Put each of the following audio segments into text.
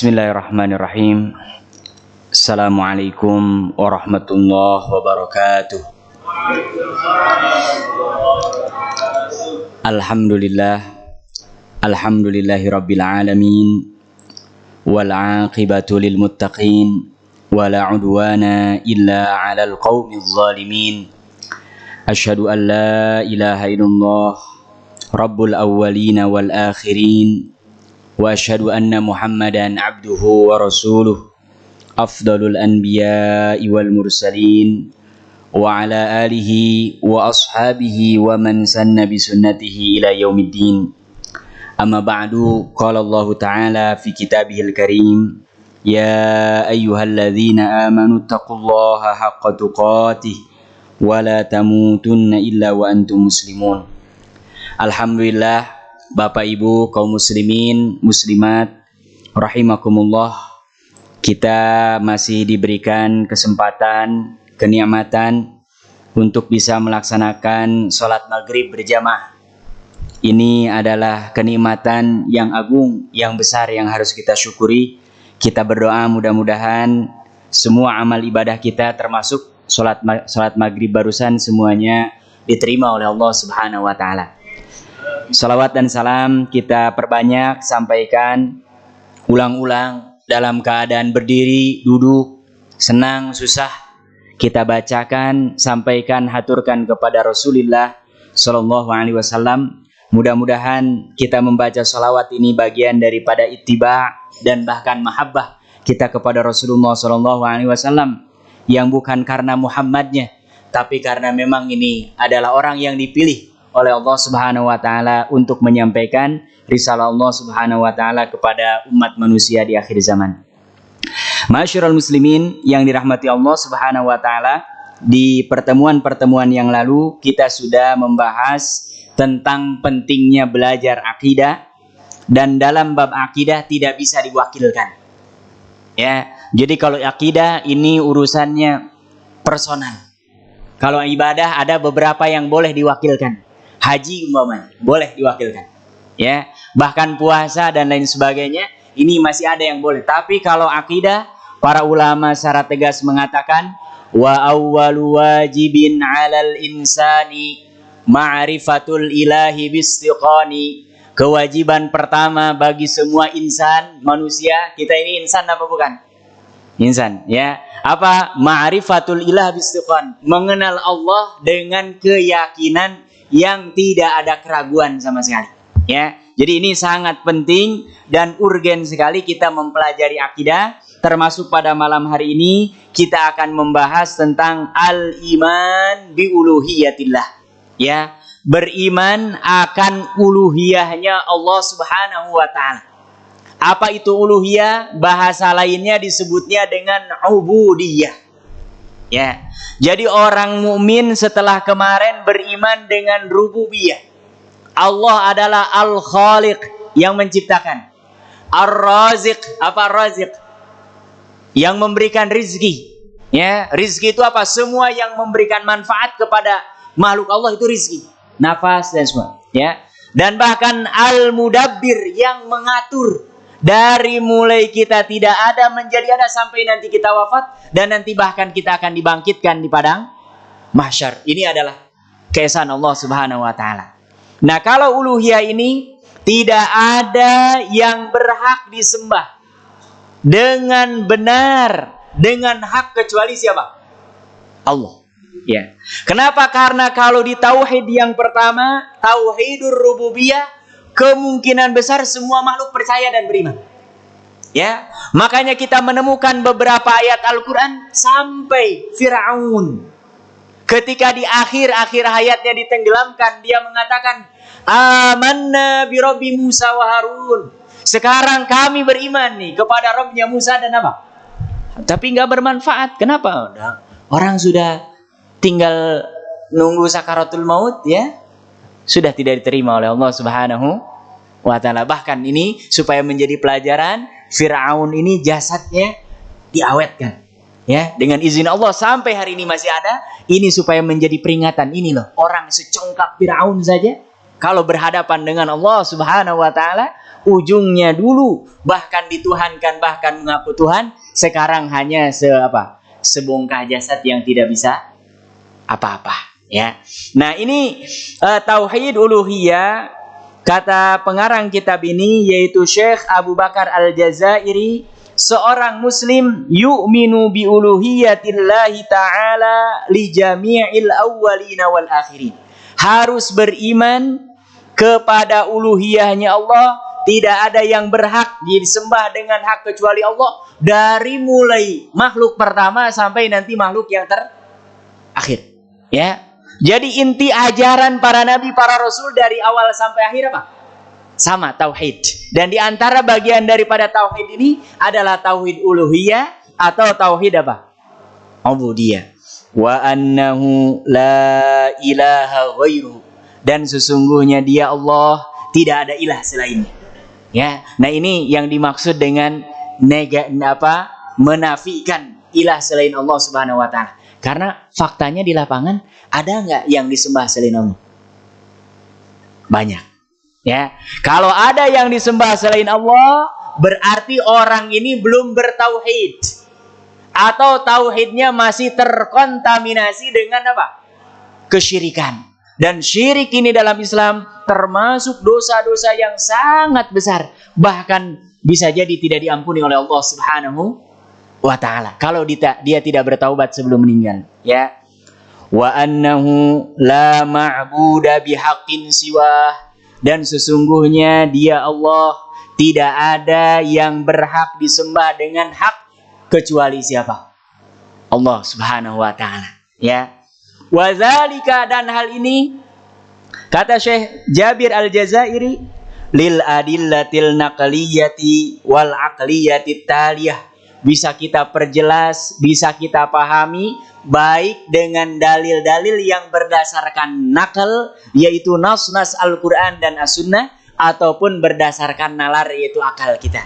Bismillahirrahmanirrahim. Assalamualaikum warahmatullahi wabarakatuh. Alhamdulillahi rabbil alamin. Wal aqibatu lil muttaqin. Wala udwana illa 'alal qaumiz zalimin. Asyhadu an la ilaha illallah rabbul awwalin wal akhirin. Wa asyhadu anna Muhammadan abduhu wa rasuluh afdalul anbiya'i wal mursalin wa ala alihi wa ashabihi wa man sanna bi sunnatihi ila yaumiddin. Amma ba'du, qala Allah ta'ala fi kitabihil karim, ya ayyuhalladzina amanu taqullaha haqqa tuqatih wa la tamutunna illa wa antum muslimun. Alhamdulillah, Bapak Ibu kaum muslimin, muslimat, rahimakumullah, kita masih diberikan kesempatan, kenikmatan untuk bisa melaksanakan sholat maghrib berjamaah. Ini adalah kenikmatan yang agung, yang besar, yang harus kita syukuri. Kita berdoa mudah-mudahan semua amal ibadah kita termasuk sholat maghrib barusan semuanya diterima oleh Allah Subhanahu wa Ta'ala. Salawat dan salam kita perbanyak, sampaikan ulang-ulang dalam keadaan berdiri, duduk, senang, susah. Kita bacakan, sampaikan, haturkan kepada Rasulullah Sallallahu Alaihi Wasallam. Mudah-mudahan kita membaca salawat ini bagian daripada ittiba dan bahkan mahabbah kita kepada Rasulullah Sallallahu Alaihi Wasallam, yang bukan karena Muhammadnya, tapi karena memang ini adalah orang yang dipilih oleh Allah Subhanahu wa Ta'ala untuk menyampaikan risalah Allah Subhanahu wa Ta'ala kepada umat manusia di akhir zaman. Ma'asyiral muslimin yang dirahmati Allah Subhanahu wa Ta'ala, di pertemuan-pertemuan yang lalu kita sudah membahas tentang pentingnya belajar akidah, dan dalam bab akidah tidak bisa diwakilkan. Ya, jadi kalau akidah ini urusannya personal. Kalau ibadah ada beberapa yang boleh diwakilkan. Haji umpamanya boleh diwakilkan, ya, bahkan puasa dan lain sebagainya ini masih ada yang boleh. Tapi kalau akidah, para ulama secara tegas mengatakan wa awwalu wajibin 'alal insani ma'rifatul ilahi bistiqani. Kewajiban pertama bagi semua insan, manusia, kita ini insan apa bukan? Insan, ya. Apa? Ma'rifatul ilah bistiqan, mengenal Allah dengan keyakinan yang tidak ada keraguan sama sekali, ya. Jadi ini sangat penting dan urgen sekali kita mempelajari akidah. Termasuk pada malam hari ini kita akan membahas tentang al-iman bi uluhiyatillah, ya, beriman akan uluhiyahnya Allah Subhanahu wa Ta'ala. Apa itu uluhiyah? Bahasa lainnya disebutnya dengan ubudiyah. Ya, jadi orang mukmin setelah kemarin beriman dengan rububiyah. Allah adalah Al-Khaliq yang menciptakan. Ar-Raziq, apa Raziq? Yang memberikan rizki. Ya, rizki itu apa? Semua yang memberikan manfaat kepada makhluk Allah itu rizki. Nafas dan semua. Ya, dan bahkan Al-Mudabbir yang mengatur. Dari mulai kita tidak ada menjadi ada sampai nanti kita wafat, dan nanti bahkan kita akan dibangkitkan di padang mahsyar. Ini adalah keesaan Allah Subhanahu wa Ta'ala. Nah, kalau uluhiyah ini tidak ada yang berhak disembah dengan benar, dengan hak kecuali siapa? Allah. Ya. Kenapa? Karena kalau di tauhid yang pertama, tauhidur rububiyah, kemungkinan besar semua makhluk percaya dan beriman. Ya, makanya kita menemukan beberapa ayat Al-Quran sampai Fir'aun. Ketika di akhir hayatnya ditenggelamkan, dia mengatakan, amanna bi Rabbi Musa wa Harun. Sekarang kami beriman nih kepada Rabbnya Musa dan apa? Tapi nggak bermanfaat. Kenapa? Orang sudah tinggal nunggu sakaratul maut, ya. Sudah tidak diterima oleh Allah Subhanahu wa Ta'ala. Bahkan ini supaya menjadi pelajaran, Fir'aun ini jasadnya diawetkan, ya, dengan izin Allah sampai hari ini masih ada. Ini supaya menjadi peringatan. Ini loh, orang secongkak Fir'aun saja kalau berhadapan dengan Allah Subhanahu wa Ta'ala ujungnya dulu bahkan dituhankan, bahkan mengaku Tuhan, sekarang hanya sebongkah jasad yang tidak bisa apa-apa, ya. Nah, ini tauhid uluhiyah, kata pengarang kitab ini yaitu Syekh Abu Bakar Al-Jazairi, seorang muslim yu'minu bi uluhiyatillahi ta'ala li jami'il awwalina wal akhirin. Harus beriman kepada uluhiyahnya Allah, tidak ada yang berhak disembah dengan hak kecuali Allah, dari mulai makhluk pertama sampai nanti makhluk yang terakhir. Ya, jadi inti ajaran para nabi, para rasul dari awal sampai akhir apa? Sama, tauhid. Dan di antara bagian daripada tauhid ini adalah tauhid uluhiyah atau tauhid apa? Ubudiyah. Wa annahu la ilaha ghairuhu. Dan sesungguhnya Dia Allah, tidak ada ilah selainnya. Ya, nah ini yang dimaksud dengan menafikan ilah selain Allah Subhanahu wa taala. Karena faktanya di lapangan ada nggak yang disembah selain Allah? Banyak. Ya, kalau ada yang disembah selain Allah, berarti orang ini belum bertauhid, atau tauhidnya masih terkontaminasi dengan apa? Kesyirikan. Dan syirik ini dalam Islam termasuk dosa-dosa yang sangat besar, bahkan bisa jadi tidak diampuni oleh Allah Subhanahu wa ta'ala kalau dia tidak bertaubat sebelum meninggal, ya. Wa annahu la ma'buda bihaqqin siwah, dan sesungguhnya Dia Allah, tidak ada yang berhak disembah dengan hak kecuali siapa? Allah Subhanahu wa ta'ala, ya. Wa dzalika, dan hal ini kata Syekh Jabir Al-Jazairi, lil adillatil naqliyati wal aqliyati taliyah, bisa kita perjelas, bisa kita pahami baik dengan dalil-dalil yang berdasarkan nakal, yaitu nas-nas Al-Quran dan As-Sunnah, ataupun berdasarkan nalar, yaitu akal kita.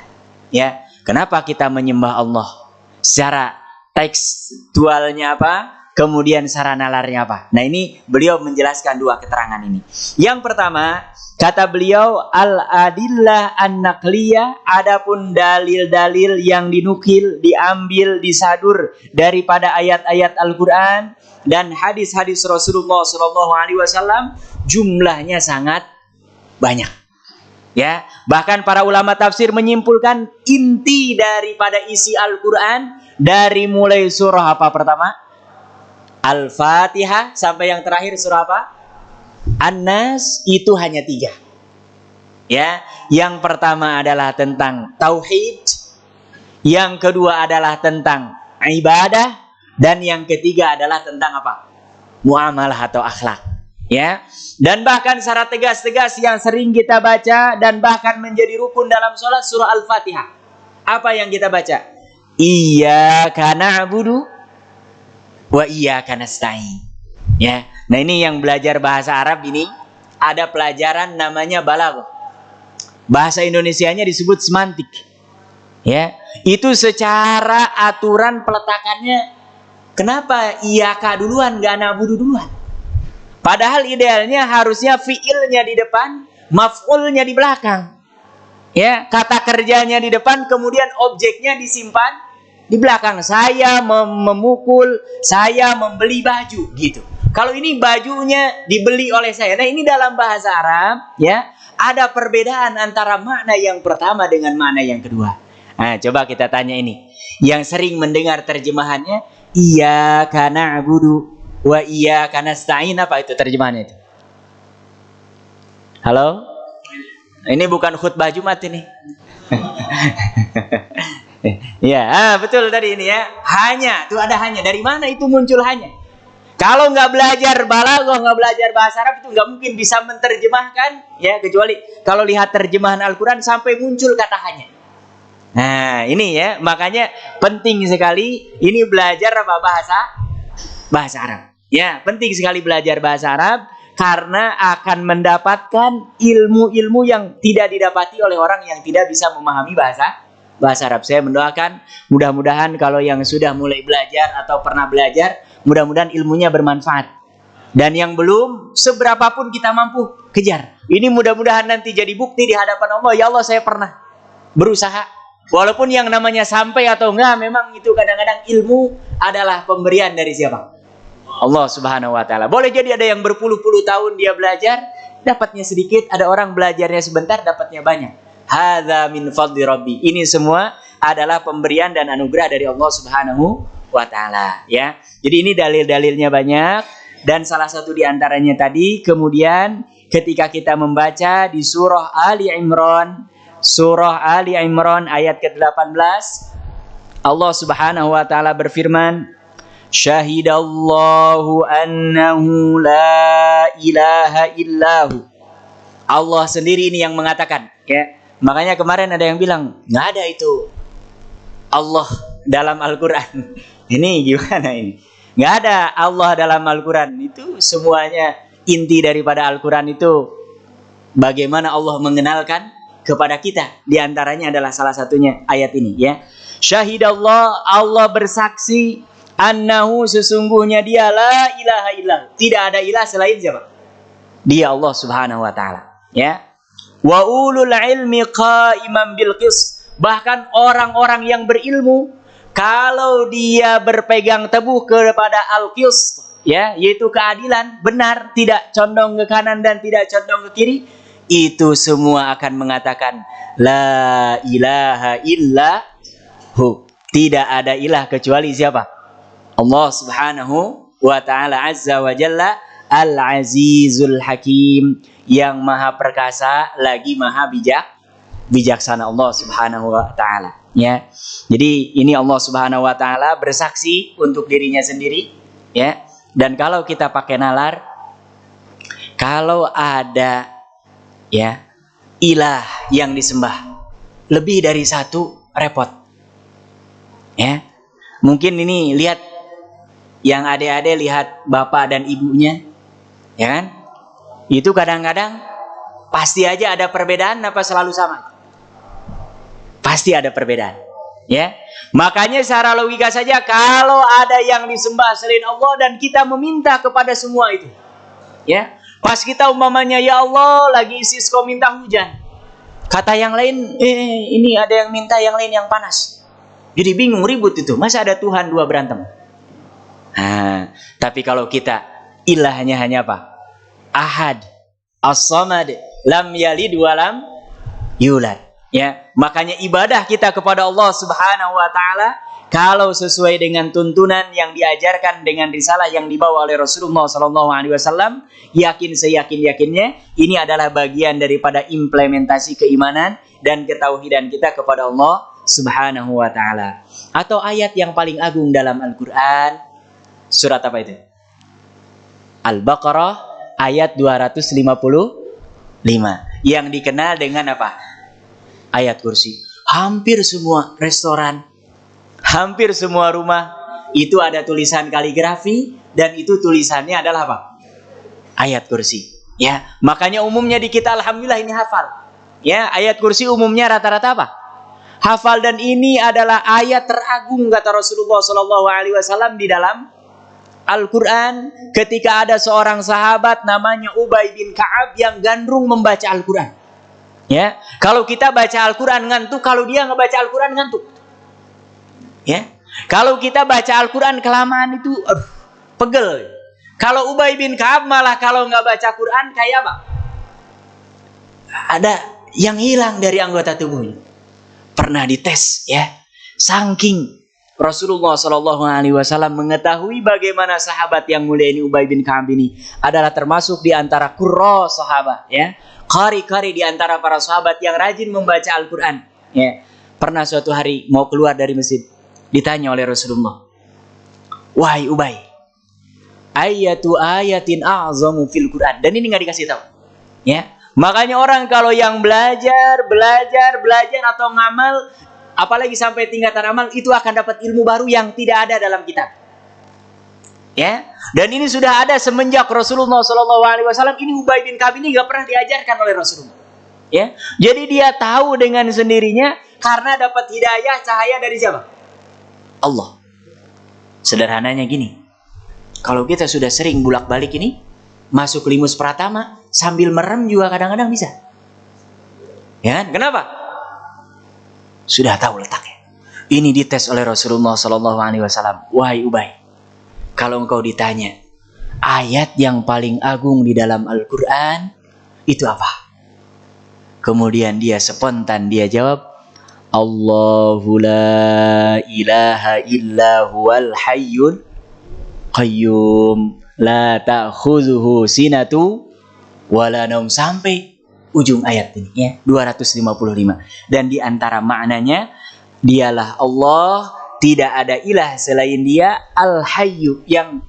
Ya, kenapa kita menyembah Allah? Secara tekstualnya apa? Kemudian secara nalarnya apa? Nah, ini beliau menjelaskan dua keterangan ini. Yang pertama, kata beliau, al-adillah an-naqliyah, adapun dalil-dalil yang dinukil, diambil, disadur daripada ayat-ayat Al-Quran dan hadis-hadis Rasulullah SAW, jumlahnya sangat banyak. Ya, bahkan para ulama tafsir menyimpulkan inti daripada isi Al-Quran dari mulai surah apa pertama? Al-Fatihah sampai yang terakhir surah apa? An-Nas, itu hanya 3. Ya, yang pertama adalah tentang tauhid, yang kedua adalah tentang ibadah, dan yang ketiga adalah tentang apa? Muamalah atau akhlak. Ya, dan bahkan secara tegas-tegas yang sering kita baca dan bahkan menjadi rukun dalam sholat, surah Al-Fatihah. Apa yang kita baca? Iyyaka na'budu wa iyyaka nasta'in. Ya, nah ini yang belajar bahasa Arab ini ada pelajaran namanya balaghah. Bahasa Indonesianya disebut semantik. Ya, itu secara aturan peletakannya, kenapa iyyaka duluan, gak na'budu duluan? Padahal idealnya harusnya fiilnya di depan, maf'ulnya di belakang. Ya, kata kerjanya di depan, kemudian objeknya disimpan di belakang. Saya memukul, saya membeli baju, gitu. Kalau ini bajunya dibeli oleh saya. Nah, ini dalam bahasa Arab, ya, ada perbedaan antara makna yang pertama dengan makna yang kedua. Nah, coba kita tanya ini. Yang sering mendengar terjemahannya, iyyaka na'budu wa iyyaka nasta'in, apa itu terjemahannya itu? Halo? Ini bukan khutbah Jumat ini. Ya, betul tadi ini ya. Hanya, itu ada hanya. Dari mana itu muncul hanya? Kalau nggak belajar balaghah, nggak belajar bahasa Arab, itu nggak mungkin bisa menerjemahkan, ya, kecuali kalau lihat terjemahan Al-Quran sampai muncul kata hanya. Nah, ini ya, makanya penting sekali ini belajar apa? Bahasa Arab. Ya, penting sekali belajar bahasa Arab karena akan mendapatkan ilmu-ilmu yang tidak didapati oleh orang yang tidak bisa memahami bahasa Arab. Saya mendoakan mudah-mudahan kalau yang sudah mulai belajar atau pernah belajar, mudah-mudahan ilmunya bermanfaat. Dan yang belum, seberapapun kita mampu, kejar. Ini mudah-mudahan nanti jadi bukti di hadapan Allah. Ya Allah, saya pernah berusaha. Walaupun yang namanya sampai atau enggak, memang itu kadang-kadang ilmu adalah pemberian dari siapa? Allah Subhanahu wa Ta'ala. Boleh jadi ada yang berpuluh-puluh tahun dia belajar, dapatnya sedikit. Ada orang belajarnya sebentar, dapatnya banyak. Hadza min fadli Rabbi. Ini semua adalah pemberian dan anugerah dari Allah Subhanahu wa Ta'ala. Ya. Jadi ini dalil-dalilnya banyak. Dan salah satu di antaranya tadi, kemudian ketika kita membaca di surah Ali Imran ayat ke-18, Allah Subhanahu wa Ta'ala berfirman, Syahidallahu annahu la ilaha illahu. Allah sendiri ini yang mengatakan, ya. Makanya kemarin ada yang bilang, nggak ada itu Allah dalam Al-Quran. Ini gimana ini? Nggak ada Allah dalam Al-Quran. Itu semuanya inti daripada Al-Quran itu bagaimana Allah mengenalkan kepada kita. Di antaranya adalah salah satunya ayat ini, ya. Syahidallah, Allah bersaksi, annahu, sesungguhnya dia la ilaha illallah. Tidak ada ilah selain siapa? Dia Allah Subhanahu wa Ta'ala, ya. Wa ulul ilmi qaiman bil qis. Bahkan orang-orang yang berilmu, kalau dia berpegang teguh kepada al-qis, ya, yaitu keadilan, benar, tidak condong ke kanan dan tidak condong ke kiri, itu semua akan mengatakan la ilaha illahu. Tidak ada ilah kecuali siapa? Allah Subhanahu wa Ta'ala azza wa jalla, al-azizul hakim, yang maha perkasa lagi maha bijaksana, Allah Subhanahu wa Ta'ala, ya. Jadi ini Allah Subhanahu wa Ta'ala bersaksi untuk dirinya sendiri, ya. Dan kalau kita pakai nalar, kalau ada, ya, ilah yang disembah lebih dari satu, repot, ya. Mungkin ini lihat yang adik-adik, lihat bapak dan ibunya, ya kan? Itu kadang-kadang pasti aja ada perbedaan, apa selalu sama? Pasti ada perbedaan, ya. Makanya secara logika saja, kalau ada yang disembah selain Allah dan kita meminta kepada semua itu, ya. Pas kita umpamanya, ya Allah, lagi Sisko minta hujan, kata yang lain, ini ada yang minta yang lain yang panas. Jadi bingung, ribut itu. Masa ada Tuhan dua berantem? Nah, tapi kalau kita ilahnya hanya apa? Ahad, as-samad, lam yalid wa lam yulad. Ya, makanya ibadah kita kepada Allah Subhanahu wa Ta'ala kalau sesuai dengan tuntunan yang diajarkan dengan risalah yang dibawa oleh Rasulullah sallallahu alaihi wasallam, yakin seyakin-yakinnya ini adalah bagian daripada implementasi keimanan dan ketauhidan kita kepada Allah Subhanahu wa Ta'ala. Atau ayat yang paling agung dalam Al-Qur'an, surat apa itu? Al-Baqarah ayat 255 yang dikenal dengan apa? Ayat kursi. Hampir semua restoran, hampir semua rumah itu ada tulisan kaligrafi dan itu tulisannya adalah apa? Ayat kursi. Ya, makanya umumnya di kita alhamdulillah ini hafal. Ya, ayat kursi umumnya rata-rata apa? Hafal, dan ini adalah ayat teragung kata Rasulullah sallallahu alaihi wasallam di dalam Al-Quran, ketika ada seorang sahabat namanya Ubay bin Ka'ab yang gandrung membaca Al-Quran. Ya, kalau kita baca Al-Quran ngantuk, kalau dia ngebaca Al-Quran ngantuk. Ya, kalau kita baca Al-Quran kelamaan itu, pegel. Kalau Ubay bin Ka'ab malah kalau nggak baca Quran kayak apa? Ada yang hilang dari anggota tubuhnya. Pernah dites, ya, saking Rasulullah Shallallahu Alaihi Wasallam mengetahui bagaimana sahabat yang mulia ini Ubay bin Ka'ab ini adalah termasuk di antara qurra sahabat, ya, qari-qari di antara para sahabat yang rajin membaca Al-Quran. Ya, pernah suatu hari mau keluar dari masjid, ditanya oleh Rasulullah, wahai Ubay, ayatu ayatin a'zamu fil Quran. Dan ini nggak dikasih tahu. Ya, makanya orang kalau yang belajar atau ngamal, apalagi sampai tingkatan amal, itu akan dapat ilmu baru yang tidak ada dalam kitab. Ya, dan ini sudah ada semenjak Rasulullah SAW. Ini Ubay bin Ka'ab ini nggak pernah diajarkan oleh Rasulullah. Ya, jadi dia tahu dengan sendirinya karena dapat hidayah, cahaya dari siapa? Allah. Sederhananya gini, Kalau kita sudah sering bolak-balik ini, masuk limus pratama, sambil merem juga kadang-kadang bisa. Ya kan? Kenapa? Sudah tahu letaknya. Ini dites oleh Rasulullah SAW. Wahai Ubay, kalau engkau ditanya, ayat yang paling agung di dalam Al-Quran, itu apa? Kemudian dia spontan, dia jawab, Allahu la ilaha illa huwal hayyul qayyum la ta'khudhuhu sinatu wala naum, sampai ujung ayat ini ya, 255. Dan di antara maknanya, dialah Allah, tidak ada ilah selain dia, al-hayyu, yang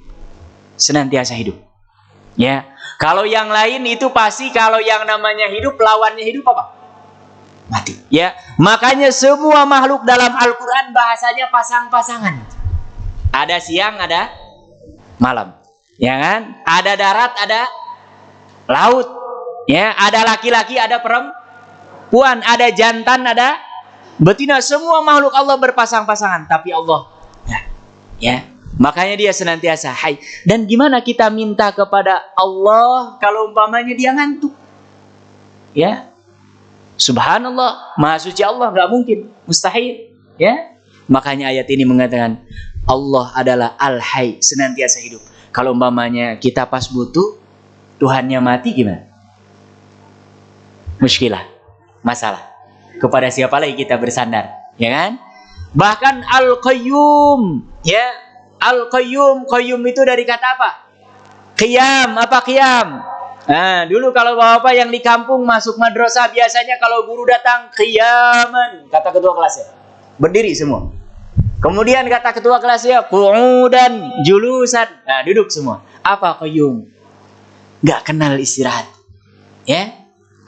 senantiasa hidup. Ya, kalau yang lain itu pasti, kalau yang namanya hidup, lawannya hidup apa? Mati. Ya, makanya semua makhluk dalam Al-Quran bahasanya pasang-pasangan. Ada siang, ada malam, ya kan? Ada darat, ada laut, ya. Ada laki-laki, ada perempuan, ada jantan, ada betina. Semua makhluk Allah berpasang-pasangan, tapi Allah, ya. Makanya dia senantiasa hai. Dan gimana kita minta kepada Allah kalau umpamanya dia ngantuk? Ya, Subhanallah, Maha Suci Allah, nggak mungkin, mustahil. Ya, makanya ayat ini mengatakan Allah adalah Al-Hayy, senantiasa hidup. Kalau umpamanya kita pas butuh, Tuhannya mati, gimana? Muskilah, masalah. Kepada siapa lagi kita bersandar, ya kan? Bahkan Al-Qayyum, ya, Al-Qayyum, Qayyum itu dari kata apa? Qiyam, apa qiyam? Nah, dulu kalau bapak yang di kampung masuk madrasah, biasanya kalau guru datang, qiyaman, kata ketua kelasnya, berdiri semua. Kemudian kata ketua kelasnya, qu'udan, julusan, nah duduk semua. Apa qayyum? Gak kenal istirahat. Ya,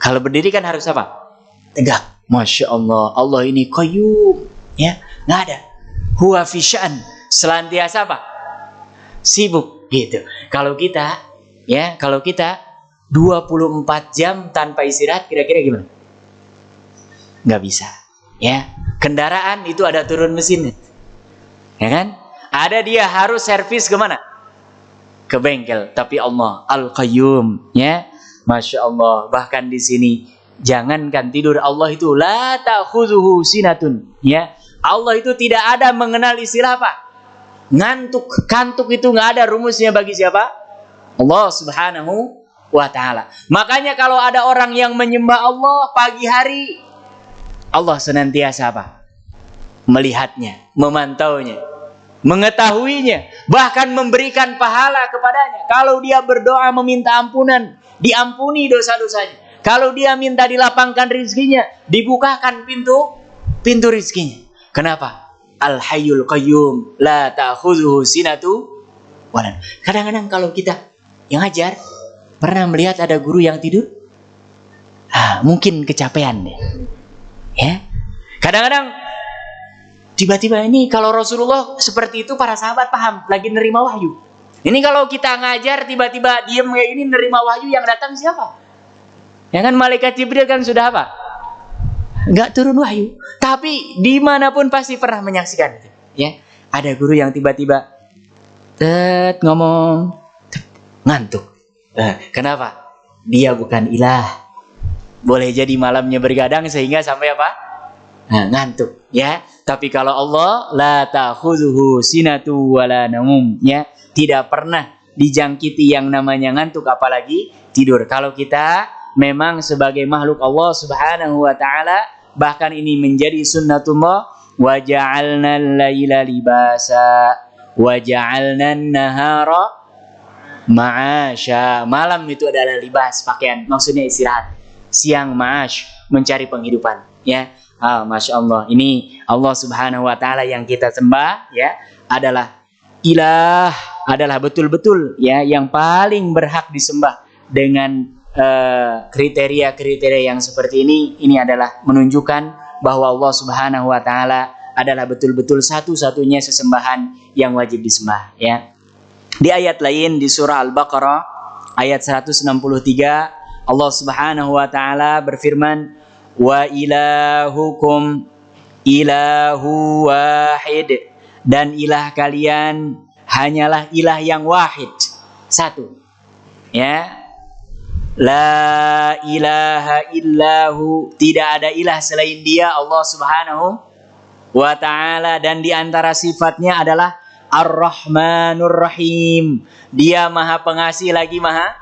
kalau berdiri kan harus apa? Tegak. Masya Allah, Allah ini qayyum. Ya, nggak ada. Huwa fi sya'an, selantiasa apa? Sibuk, gitu. Kalau kita, ya, kalau kita 24 jam tanpa istirahat, kira-kira gimana? Nggak bisa. Ya, kendaraan itu ada turun mesin, ya kan? Ada dia harus servis kemana? Ke bengkel. Tapi Allah Al-Qayyum, ya, Masya Allah. Bahkan di sini, jangankan tidur, Allah itu la ta'khudhuhu sinatun, ya. Allah itu tidak ada mengenal istilah apa? Ngantuk. Kantuk itu nggak ada rumusnya bagi siapa? Allah Subhanahu wa ta'ala. Makanya kalau ada orang yang menyembah Allah pagi hari, Allah senantiasa apa? Melihatnya, memantaunya, mengetahuinya, bahkan memberikan pahala kepadanya. Kalau dia berdoa meminta ampunan, diampuni dosa-dosanya. Kalau dia minta dilapangkan rizkinya, dibukakan pintu rizkinya. Kenapa? Al-Hayyul Qayyum la ta'khudhuhu sinatu wala. Kadang-kadang kalau kita yang ngajar, pernah melihat ada guru yang tidur? Mungkin kecapean deh. Ya. Kadang-kadang tiba-tiba ini kalau Rasulullah seperti itu, para sahabat paham lagi nerima wahyu. Ini kalau kita ngajar tiba-tiba diam kayak ini, nerima wahyu, yang datang siapa? Ya kan, malaikat Jibril kan sudah apa? Enggak turun wahyu. Tapi dimanapun pasti pernah menyaksikan. Ya, ada guru yang tiba-tiba ngomong ngantuk. Kenapa? Dia bukan ilah. Boleh jadi malamnya bergadang sehingga sampai apa? Ngantuk, ya. Tapi kalau Allah, la ta'khudhuhu sinatu wala naum, ya, tidak pernah dijangkiti yang namanya ngantuk, apalagi tidur. Kalau kita memang sebagai makhluk Allah Subhanahu wa ta'ala, bahkan ini menjadi sunnatullah, wa ja'alna al-laila libasa wa ja'alna an-nahara ma'asya. Malam itu adalah libas, pakaian, maksudnya istirahat. Siang ma'ash, mencari penghidupan, ya. Masya Allah, ini Allah Subhanahu wa ta'ala yang kita sembah, ya, adalah ilah, adalah betul-betul, ya, yang paling berhak disembah. Dengan kriteria-kriteria yang seperti ini adalah menunjukkan bahwa Allah Subhanahu wa ta'ala adalah betul-betul satu-satunya sesembahan yang wajib disembah, ya. Di ayat lain di surah Al-Baqarah ayat 163, Allah Subhanahu wa ta'ala berfirman, wa ilahukum ilahu wahid, dan ilah kalian hanyalah ilah yang wahid, satu. Ya. La ilaha illahu, tidak ada ilah selain Dia, Allah Subhanahu wa ta'ala. Dan di antara sifatnya adalah Ar-Rahmanur Rahim. Dia Maha Pengasih lagi Maha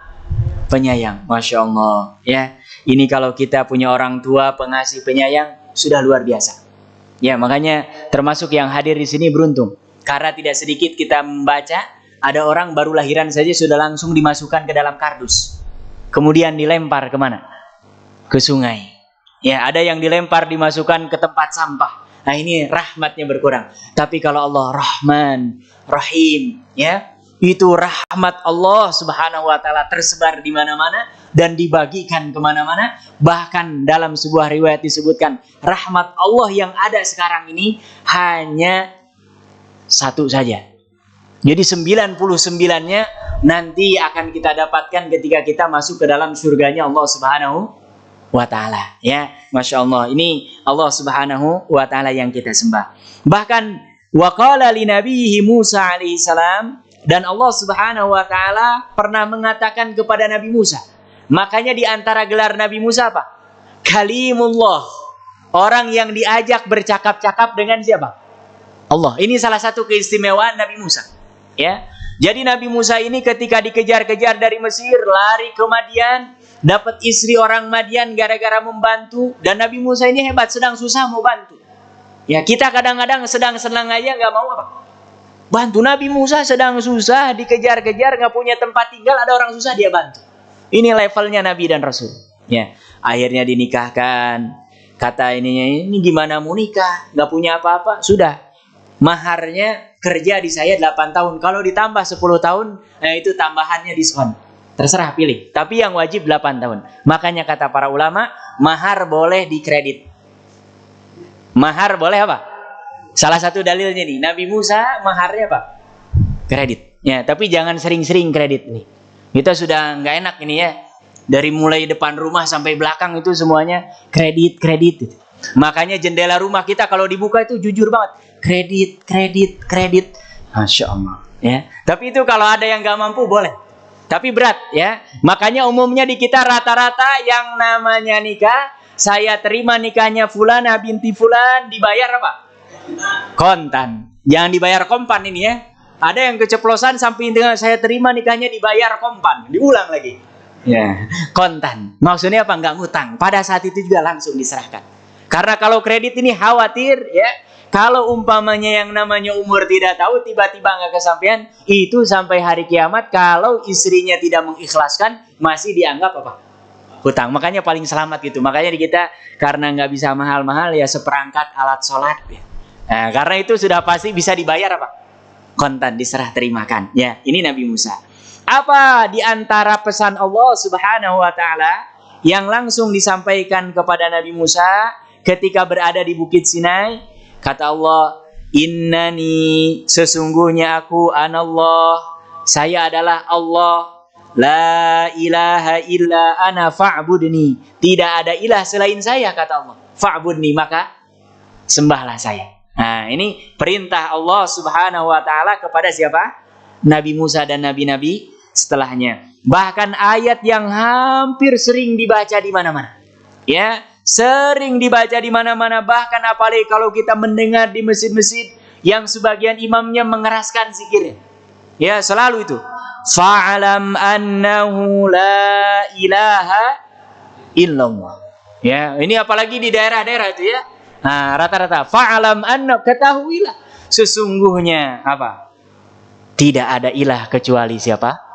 Penyayang. Masya Allah. Ya, ini kalau kita punya orang tua pengasih penyayang sudah luar biasa. Ya, makanya termasuk yang hadir di sini beruntung. Karena tidak sedikit kita membaca, ada orang baru lahiran saja sudah langsung dimasukkan ke dalam kardus. Kemudian dilempar kemana? Ke sungai. Ya, ada yang dilempar dimasukkan ke tempat sampah. Nah, ini rahmatnya berkurang. Tapi kalau Allah Rahman, Rahim, ya, itu rahmat Allah Subhanahu wa ta'ala tersebar di mana-mana dan dibagikan kemana-mana. Bahkan dalam sebuah riwayat disebutkan, rahmat Allah yang ada sekarang ini hanya satu saja. Jadi 99-nya nanti akan kita dapatkan ketika kita masuk ke dalam surganya Allah Subhanahu wa ta'ala. Ya, Masya Allah. Ini Allah Subhanahu wa ta'ala yang kita sembah. Bahkan wa qala li nabiyhi Musa alaihi salam, dan Allah Subhanahu wa ta'ala pernah mengatakan kepada Nabi Musa. Makanya di antara gelar Nabi Musa apa? Kalimullah. Orang yang diajak bercakap-cakap dengan siapa? Allah. Ini salah satu keistimewaan Nabi Musa. Ya. Jadi Nabi Musa ini ketika dikejar-kejar dari Mesir, lari ke Madian, dapat istri orang Madian gara-gara membantu. Dan Nabi Musa ini hebat, sedang susah mau bantu. Ya, kita kadang-kadang sedang senang aja nggak mau apa? Bantu. Nabi Musa sedang susah, dikejar-kejar, nggak punya tempat tinggal, ada orang susah dia bantu. Ini levelnya Nabi dan Rasul. Ya, akhirnya dinikahkan. Kata ini gimana mau nikah? Nggak punya apa-apa. Sudah. Maharnya kerja di saya 8 tahun. Kalau ditambah 10 tahun, itu tambahannya diskon. Terserah pilih. Tapi yang wajib 8 tahun. Makanya kata para ulama, mahar boleh dikredit. Mahar boleh apa? Salah satu dalilnya nih, Nabi Musa maharnya apa? Kredit. Ya, tapi jangan sering-sering kredit nih. Kita sudah nggak enak ini ya. Dari mulai depan rumah sampai belakang itu semuanya kredit. Makanya jendela rumah kita kalau dibuka itu jujur banget. Kredit. Masya Allah. Ya. Tapi itu kalau ada yang nggak mampu boleh. Tapi berat ya. Makanya umumnya di kita rata-rata yang namanya nikah, saya terima nikahnya Fulana binti Fulan, dibayar apa? Kontan. Jangan dibayar kompan ini ya. Ada yang keceplosan sampai dengan saya terima nikahnya dibayar kompan. Diulang lagi. Ya, kontan. Maksudnya apa? Nggak ngutang. Pada saat itu juga langsung diserahkan. Karena kalau kredit ini khawatir ya, kalau umpamanya yang namanya umur tidak tahu tiba-tiba nggak kesampaian, itu sampai hari kiamat kalau istrinya tidak mengikhlaskan masih dianggap apa? Hutang. Makanya paling selamat gitu. Makanya di kita karena nggak bisa mahal-mahal ya seperangkat alat sholat. Ya. Nah, karena itu sudah pasti bisa dibayar apa? Kontan, diserah terimakan. Ya, ini Nabi Musa. Apa di antara pesan Allah Subhanahu wa ta'ala yang langsung disampaikan kepada Nabi Musa ketika berada di Bukit Sinai? Kata Allah, innani, sesungguhnya aku anallah, saya adalah Allah, la ilaha illa ana fa'budni, tidak ada ilah selain saya, kata Allah. Fa'budni, maka sembahlah saya. Nah, ini perintah Allah Subhanahu wa ta'ala kepada siapa? Nabi Musa dan nabi-nabi setelahnya. Bahkan ayat yang hampir sering dibaca di mana-mana. Ya, sering dibaca di mana-mana, bahkan apalagi kalau kita mendengar di masjid-masjid yang sebagian imamnya mengeraskan zikirnya. Ya, selalu itu. Fa'alam annahu la ilaha illallah. Ya, ini apalagi di daerah-daerah itu ya. Nah, rata-rata fa'alam anna, ketahuilah sesungguhnya apa? Tidak ada ilah kecuali siapa?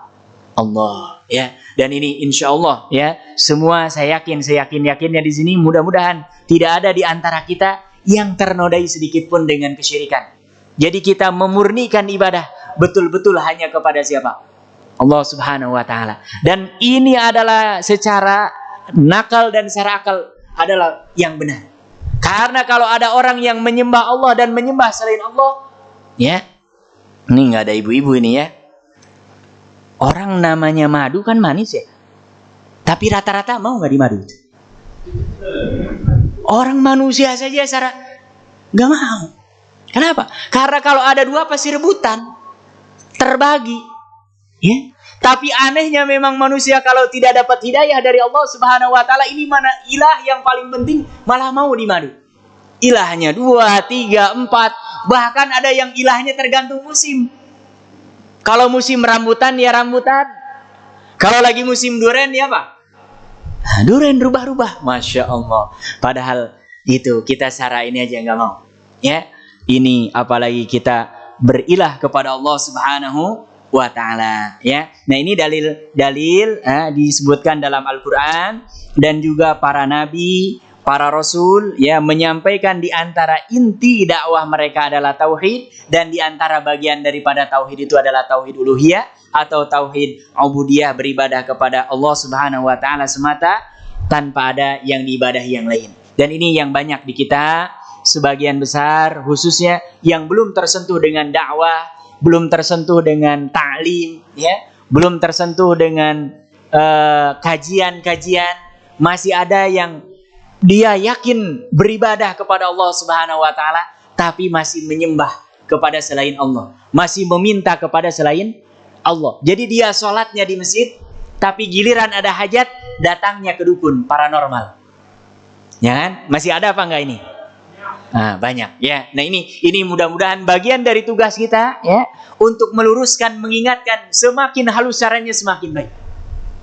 Allah, ya. Dan ini insya Allah ya, semua saya yakinnya di sini mudah-mudahan tidak ada di antara kita yang ternodai sedikit pun dengan kesyirikan. Jadi kita memurnikan ibadah betul-betul hanya kepada siapa? Allah Subhanahu wa ta'ala. Dan ini adalah secara nakal dan secara akal adalah yang benar. Karena kalau ada orang yang menyembah Allah dan menyembah selain Allah, ya, ini nggak ada ibu-ibu ini ya. Orang namanya madu kan manis ya. Tapi rata-rata mau nggak dimadu? Orang manusia saja nggak mau. Kenapa? Karena kalau ada dua pasti rebutan. terbagi. Ya. Tapi anehnya memang manusia kalau tidak dapat hidayah dari Allah Subhanahu wa taala, ini mana ilah yang paling penting malah mau dimadu. Ilahnya 2, 3, 4, bahkan ada yang ilahnya tergantung musim. Kalau musim rambutan ya rambutan. Kalau lagi musim duren ya apa? Duren rubah-rubah. Masya Allah. Padahal itu kita secara ini aja nggak mau. Ya, ini apalagi kita berilah kepada Allah Subhanahu wa ta'ala. Ya, nah ini dalil-dalil disebutkan dalam Al-Quran, dan juga para nabi, para rasul ya menyampaikan di antara inti dakwah mereka adalah tauhid, dan di antara bagian daripada tauhid itu adalah tauhid uluhiyah atau tauhid ubudiyah, beribadah kepada Allah Subhanahu wa taala semata tanpa ada yang diibadahi yang lain. Dan ini yang banyak di kita, sebagian besar khususnya yang belum tersentuh dengan dakwah, belum tersentuh dengan ta'lim, ya, belum tersentuh dengan kajian-kajian, masih ada yang dia yakin beribadah kepada Allah Subhanahu wa taala tapi masih menyembah kepada selain Allah, masih meminta kepada selain Allah. Jadi dia sholatnya di masjid, tapi giliran ada hajat datangnya ke dukun paranormal. Ya kan? Masih ada apa enggak ini? Nah, banyak ya. Nah, ini mudah-mudahan bagian dari tugas kita ya, untuk meluruskan, mengingatkan, semakin halus caranya semakin baik.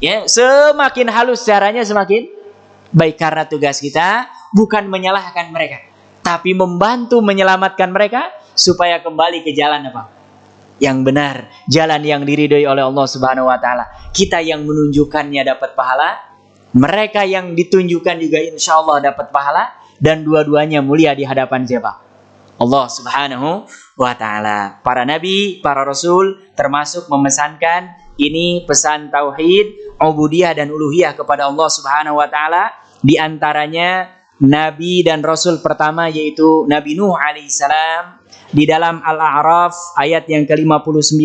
Ya, semakin halus caranya semakin baik, karena tugas kita bukan menyalahkan mereka, tapi membantu menyelamatkan mereka supaya kembali ke jalan apa? Yang benar, jalan yang diridhoi oleh Allah Subhanahu wa taala. Kita yang menunjukkannya dapat pahala, mereka yang ditunjukkan juga insya Allah dapat pahala, dan dua-duanya mulia di hadapan siapa? Allah Subhanahu wa taala. Para nabi, para rasul termasuk memesankan ini pesan tauhid, ubudiyah dan uluhiyah kepada Allah Subhanahu wa taala. Di antaranya nabi dan rasul pertama yaitu Nabi Nuh alaihissalam. Di dalam Al-A'raf ayat yang ke-59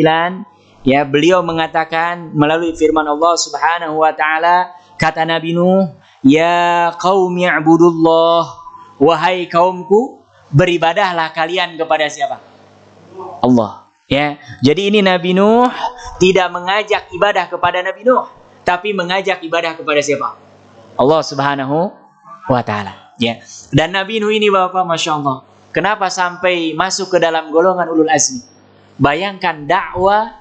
ya, beliau mengatakan melalui firman Allah Subhanahu wa taala, kata Nabi Nuh, ya qaumi i'budullah, wahai kaumku beribadahlah kalian kepada siapa? Allah. Ya, jadi ini Nabi Nuh tidak mengajak ibadah kepada Nabi Nuh, tapi mengajak ibadah kepada siapa? Allah Subhanahu wa taala. Ya. Dan Nabi Nuh ini Bapak, Masya Allah, kenapa sampai masuk ke dalam golongan ulul azmi? Bayangkan dakwah,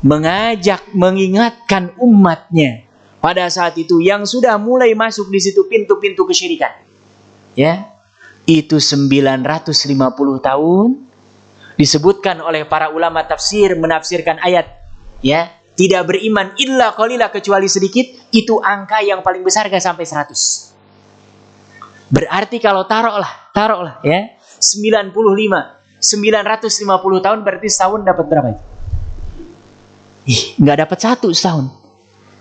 mengajak, mengingatkan umatnya pada saat itu yang sudah mulai masuk di situ pintu-pintu kesyirikan. Ya. Itu 950 tahun disebutkan oleh para ulama tafsir menafsirkan ayat, ya, tidak beriman illa qalila, kecuali sedikit, itu angka yang paling besar gak sampai 100. Berarti kalau taruhlah ya, 950 tahun berarti setahun dapat berapa itu? Nggak dapat satu setahun.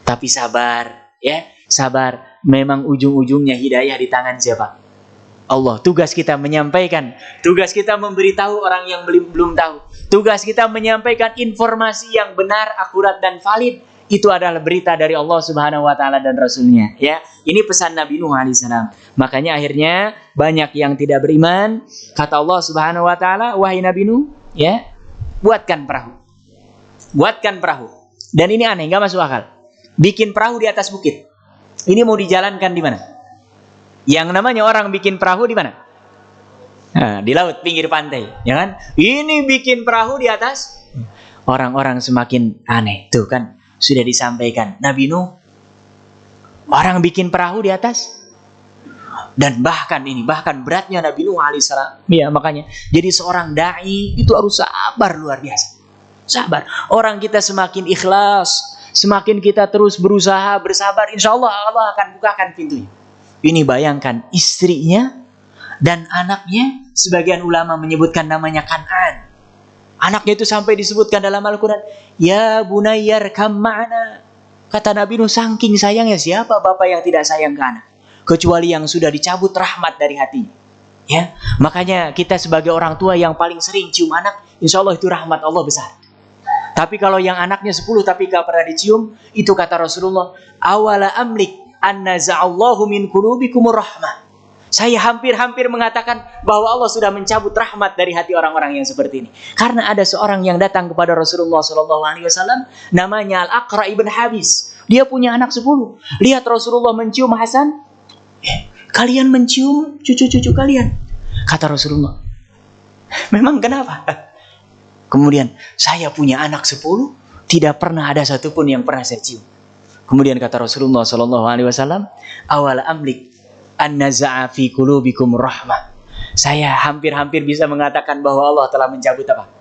Tapi sabar, ya, sabar. Memang ujung-ujungnya hidayah di tangan siapa? Allah. Tugas kita menyampaikan, tugas kita memberitahu orang yang belum tahu, tugas kita menyampaikan informasi yang benar, akurat dan valid. Itu adalah berita dari Allah Subhanahu wa taala dan Rasulnya. Ya, ini pesan Nabi Nuh alaihissalam. Makanya akhirnya banyak yang tidak beriman. Kata Allah Subhanahu wa taala, wahai Nabi Nuh, ya, buatkan perahu. Buatkan perahu. Dan ini aneh, nggak masuk akal. Bikin perahu di atas bukit. Ini mau dijalankan di mana? Yang namanya orang bikin perahu di mana? Nah, di laut, pinggir pantai, ya kan? Ini bikin perahu di atas. Orang-orang semakin aneh. Tuh kan, sudah disampaikan. Nabi Nuh, orang bikin perahu di atas. Dan bahkan beratnya Nabi Nuh alaihissalam. Ya, makanya. Jadi seorang da'i itu harus sabar luar biasa. Sabar. Orang kita semakin ikhlas, semakin kita terus berusaha, bersabar, insya Allah Allah akan bukakan pintunya. Ini bayangkan istrinya dan anaknya, sebagian ulama menyebutkan namanya Kan'an. Anaknya itu sampai disebutkan dalam Al-Quran, ya bunayyar kam ma'ana. Kata Nabi Nuh, saking sayangnya, siapa bapak yang tidak sayang ke anak? Kecuali yang sudah dicabut rahmat dari hatinya. Ya, makanya kita sebagai orang tua yang paling sering cium anak, insya Allah itu rahmat Allah besar. Tapi kalau yang anaknya 10 tapi gak pernah dicium, itu kata Rasulullah, awala amlik anna za'allahu min qulubikumur rahmah. Saya hampir-hampir mengatakan bahwa Allah sudah mencabut rahmat dari hati orang-orang yang seperti ini. Karena ada seorang yang datang kepada Rasulullah SAW, namanya Al-Aqra ibn Habis. Dia punya anak 10. Lihat Rasulullah mencium Hasan. Kalian mencium cucu-cucu kalian. Kata Rasulullah, memang kenapa? Kemudian, saya punya anak 10, tidak pernah ada satupun yang pernah saya cium. Kemudian kata Rasulullah SAW, awal amlik an-naza'a fi qulubikum rahmah. Saya hampir-hampir bisa mengatakan bahwa Allah telah mencabut apa?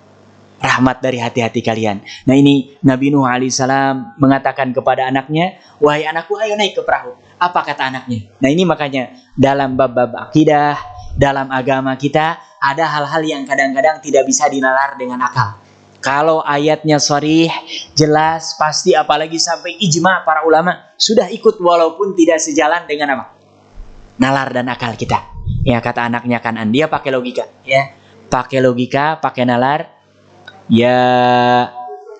Rahmat dari hati-hati kalian. Nah ini Nabi Nuh alaihissalam mengatakan kepada anaknya, wahai anakku, ayo naik ke perahu. Apa kata anaknya? Nah ini makanya dalam bab-bab akidah, dalam agama kita ada hal-hal yang kadang-kadang tidak bisa dinalar dengan akal. Kalau ayatnya sharih, jelas, pasti, apalagi sampai ijma para ulama sudah ikut walaupun tidak sejalan dengan apa? Nalar dan akal kita. Ya kata anaknya Kanan, dia pakai logika, ya. Pakai logika, pakai nalar. Ya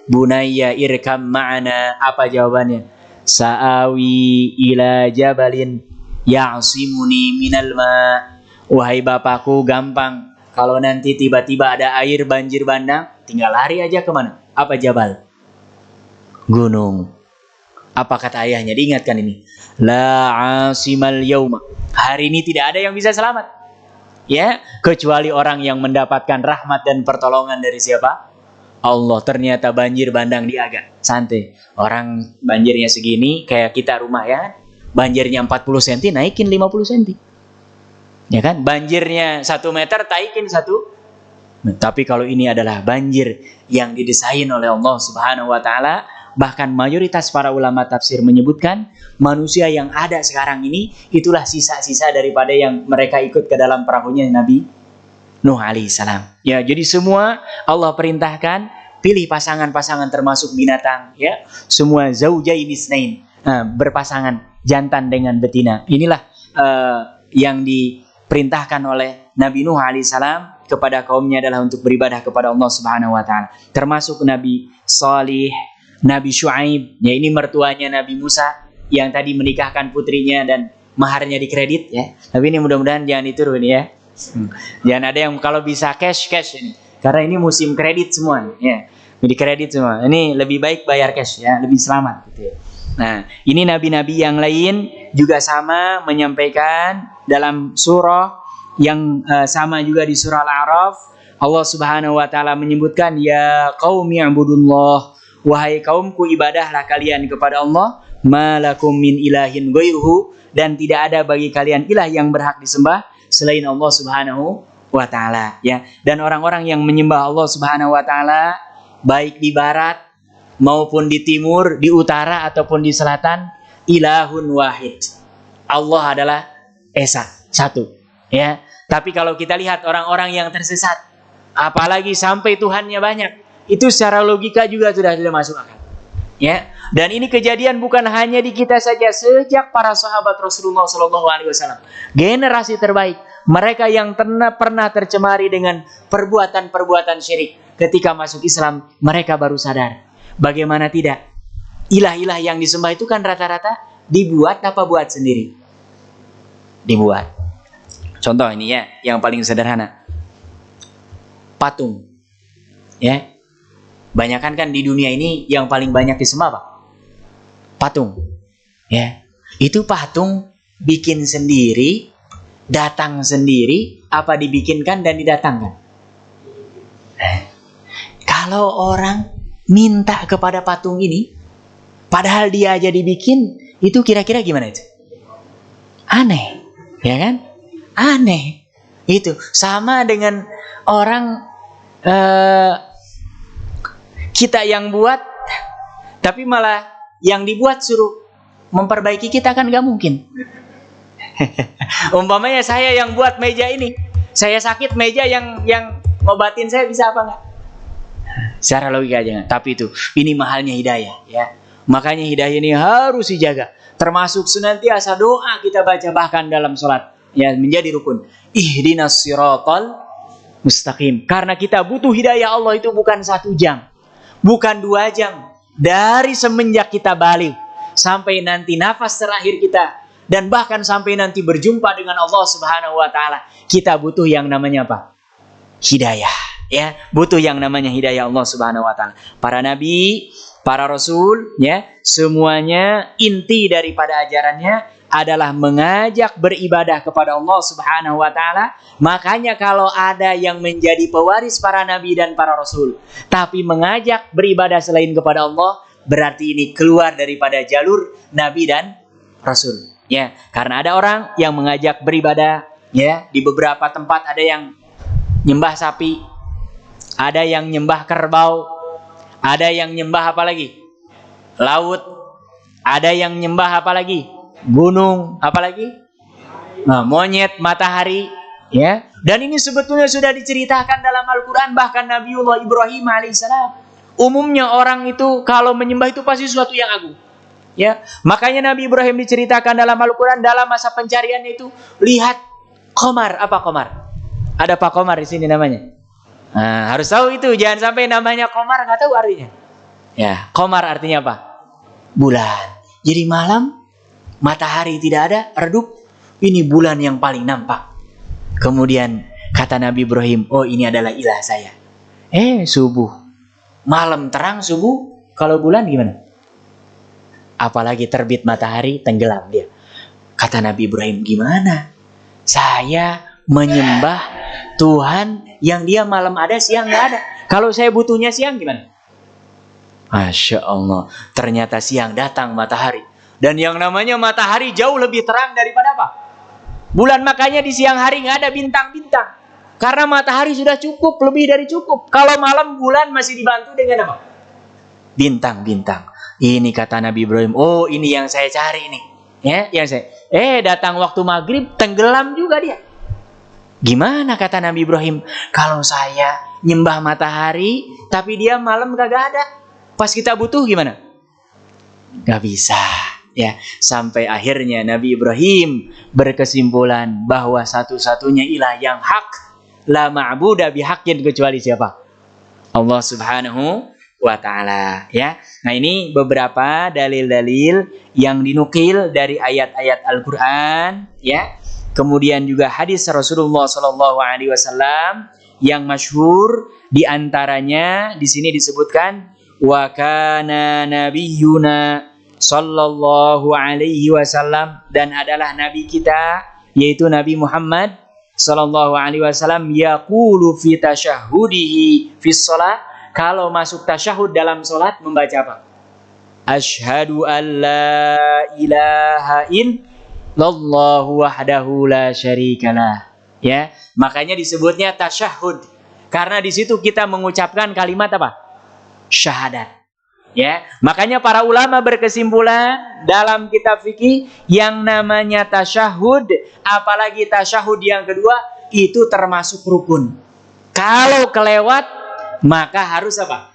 bunayya irkam ma'ana, apa jawabannya? Sa'awi ila jabalin ya'simuni minal ma'. Wahai bapakku, gampang. Kalau nanti tiba-tiba ada air banjir bandang, tinggal lari aja kemana? Apa jabal? Gunung. Apa kata ayahnya? Diingatkan ini. La asimal yauma. Hari ini tidak ada yang bisa selamat. Ya, kecuali orang yang mendapatkan rahmat dan pertolongan dari siapa? Allah. Ternyata banjir bandang dia agak santai. Orang banjirnya segini, kayak kita rumah ya. Banjirnya 40 cm, naikin 50 cm. Ya kan? Banjirnya 1 meter, naikin 1. Tapi kalau ini adalah banjir yang didesain oleh Allah Subhanahu wa taala, bahkan mayoritas para ulama tafsir menyebutkan manusia yang ada sekarang ini itulah sisa-sisa daripada yang mereka ikut ke dalam perahunya Nabi Nuh alaihissalam. Ya, jadi semua Allah perintahkan pilih pasangan-pasangan termasuk binatang, ya. Semua zaujain isnain, berpasangan jantan dengan betina. Inilah yang diperintahkan oleh Nabi Nuh alaihissalam kepada kaumnya adalah untuk beribadah kepada Allah Subhanahu wa taala. Termasuk Nabi Salih, Nabi Syuaib, ya ini mertuanya Nabi Musa yang tadi menikahkan putrinya dan maharnya dikredit, ya. Tapi ini mudah-mudahan jangan diturun, ya. Jangan ada yang kalau bisa cash ini. Karena ini musim kredit semua, ya. Dikredit semua. Ini lebih baik bayar cash, ya, lebih selamat gitu, ya. Nah, ini nabi-nabi yang lain juga sama menyampaikan dalam surah yang sama juga di surah Al-A'raf. Allah Subhanahu wa taala menyebutkan, ya qaumi ibudullah, wahai kaumku, ibadahlah kalian kepada Allah, malakum min ilahin ghairuhu, dan tidak ada bagi kalian ilah yang berhak disembah selain Allah Subhanahu wa taala, ya. Dan orang-orang yang menyembah Allah Subhanahu wa taala baik di barat maupun di timur, di utara ataupun di selatan, ilahun wahid. Allah adalah esa, satu, ya. Tapi kalau kita lihat orang-orang yang tersesat, apalagi sampai Tuhannya banyak, itu secara logika juga sudah tidak masuk akal, ya. Dan ini kejadian bukan hanya di kita saja, sejak para sahabat Rasulullah SAW, generasi terbaik, mereka yang pernah tercemari dengan perbuatan-perbuatan syirik, ketika masuk Islam mereka baru sadar. Bagaimana tidak? Ilah-ilah yang disembah itu kan rata-rata dibuat apa buat sendiri? Dibuat. Contoh ini, ya, yang paling sederhana, patung, ya. Banyakan kan di dunia ini yang paling banyak disembah apa? Patung, ya. Itu patung bikin sendiri, datang sendiri, apa dibikinkan dan didatangkan? Kalau orang minta kepada patung ini, padahal dia aja dibikin, itu kira-kira gimana itu? Aneh, ya kan? Aneh. Itu sama dengan orang kita yang buat, tapi malah yang dibuat suruh memperbaiki kita, kan gak mungkin. Umpamanya saya yang buat meja ini, saya sakit, meja yang ngobatin saya bisa apa enggak? Secara logika aja. Tapi ini mahalnya hidayah, ya. Makanya hidayah ini harus dijaga. Termasuk senantiasa doa kita baca bahkan dalam sholat, ya, menjadi rukun. Ihdinas siratal mustaqim. Karena kita butuh hidayah Allah itu bukan 1 jam, bukan 2 jam. Dari semenjak kita balik sampai nanti nafas terakhir kita dan bahkan sampai nanti berjumpa dengan Allah Subhanahu wa taala, kita butuh yang namanya apa? Hidayah, ya. Butuh yang namanya hidayah Allah Subhanahu wa taala. Para nabi, para rasul, ya, semuanya inti daripada ajarannya adalah mengajak beribadah kepada Allah Subhanahu wa taala. Makanya kalau ada yang menjadi pewaris para nabi dan para rasul, tapi mengajak beribadah selain kepada Allah, berarti ini keluar daripada jalur nabi dan rasul. Ya, karena ada orang yang mengajak beribadah, ya, di beberapa tempat ada yang nyembah sapi, ada yang nyembah kerbau, ada yang nyembah apa lagi? Laut, ada yang nyembah apa lagi? Gunung, apalagi? Nah, monyet, matahari, ya. Dan ini sebetulnya sudah diceritakan dalam Al-Quran, bahkan Nabiullah Ibrahim alaihissalam. Umumnya orang itu kalau menyembah itu pasti sesuatu yang agung, ya. Makanya Nabi Ibrahim diceritakan dalam Al-Quran dalam masa pencariannya itu, lihat qamar. Apa qamar? Ada Pak Qamar di sini namanya. Nah, harus tahu itu, jangan sampai namanya qamar nggak tahu artinya. Ya, qamar artinya apa? Bulan. Jadi malam matahari tidak ada, redup, ini bulan yang paling nampak. Kemudian kata Nabi Ibrahim, oh ini adalah ilah saya. Subuh, malam terang subuh, kalau bulan gimana? Apalagi terbit matahari, tenggelam dia. Kata Nabi Ibrahim, gimana? Saya menyembah Tuhan yang dia malam ada, siang nggak ada. Kalau saya butuhnya siang gimana? Masya Allah, ternyata siang datang matahari. Dan yang namanya matahari jauh lebih terang daripada apa? Bulan. Makanya di siang hari nggak ada bintang-bintang. Karena matahari sudah cukup, lebih dari cukup. Kalau malam bulan masih dibantu dengan apa? Bintang-bintang. Ini kata Nabi Ibrahim, oh ini yang saya cari nih. Ya, yang saya. Datang waktu maghrib, tenggelam juga dia. Gimana kata Nabi Ibrahim? Kalau saya nyembah matahari, tapi dia malam kagak ada. Pas kita butuh gimana? Gak bisa. Ya, sampai akhirnya Nabi Ibrahim berkesimpulan bahwa satu-satunya ilah yang hak, la ma'buda bihaqqin, kecuali siapa? Allah Subhanahu wa taala, ya. Nah, ini beberapa dalil-dalil yang dinukil dari ayat-ayat Al-Qur'an, ya. Kemudian juga hadis Rasulullah sallallahu alaihi wasallam yang masyhur, di antaranya di sini disebutkan wa kana nabiyyuna sallallahu alaihi wasallam, dan adalah nabi kita yaitu Nabi Muhammad sallallahu alaihi wasallam, yaqulu fi tasyahhudihi fi shalah, kalau masuk tasyahud dalam salat membaca apa? Asyhadu an la ilaha illallah wahdahu la syarikalah. Ya, makanya disebutnya tasyahud, karena di situ kita mengucapkan kalimat apa? Syahadat. Ya, makanya para ulama berkesimpulan dalam kitab fikih yang namanya tasyahud, apalagi tasyahud yang kedua, itu termasuk rukun. Kalau kelewat maka harus apa?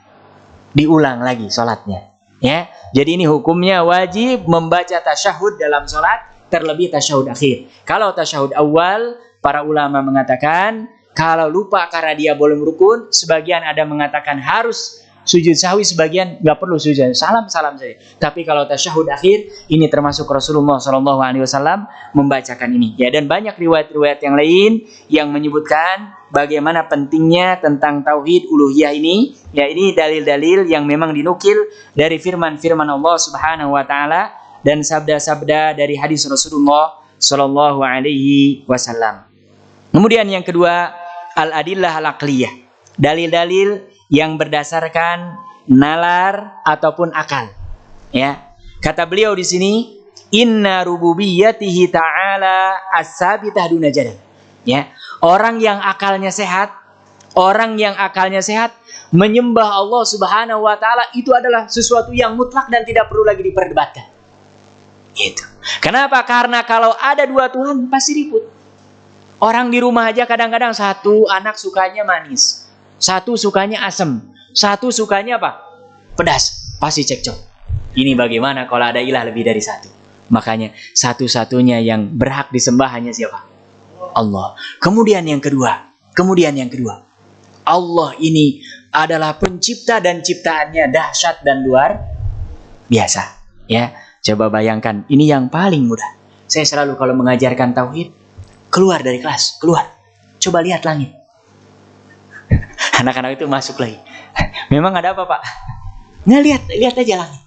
Diulang lagi sholatnya. Ya, jadi ini hukumnya wajib membaca tasyahud dalam sholat, terlebih tasyahud akhir. Kalau tasyahud awal, para ulama mengatakan kalau lupa karena dia belum rukun, sebagian ada mengatakan harus sujud sahwi, sebagian nggak perlu sujud, salam saja. Tapi kalau tasyahud akhir, ini termasuk Rasulullah SAW membacakan ini. Ya, dan banyak riwayat-riwayat yang lain yang menyebutkan bagaimana pentingnya tentang tauhid uluhiyah ini. Ya, ini dalil-dalil yang memang dinukil dari firman-firman Allah Subhanahu wa taala dan sabda-sabda dari hadis Rasulullah SAW. Kemudian yang kedua, al-adillah al-aqliyah, dalil-dalil yang berdasarkan nalar ataupun akal. Ya, kata beliau di sini, inna rububiyyatihi ta'ala as-sabitah duna jadal. Ya, orang yang akalnya sehat menyembah Allah Subhanahu wa taala itu adalah sesuatu yang mutlak dan tidak perlu lagi diperdebatkan. Gitu. Kenapa? Karena kalau ada dua Tuhan pasti ribut. Orang di rumah aja kadang-kadang satu anak sukanya manis, satu sukanya asam, satu sukanya apa? Pedas. Pasti cekcok. Ini bagaimana kalau ada ilah lebih dari satu? Makanya satu-satunya yang berhak disembah hanya siapa? Allah. Kemudian yang kedua, Allah ini adalah pencipta dan ciptaannya dahsyat dan luar biasa. Ya, coba bayangkan, ini yang paling mudah. Saya selalu kalau mengajarkan tauhid, keluar dari kelas, keluar. Coba lihat langit. Anak-anak itu masuk lagi. Memang ada apa, Pak? Nah, lihat aja langit.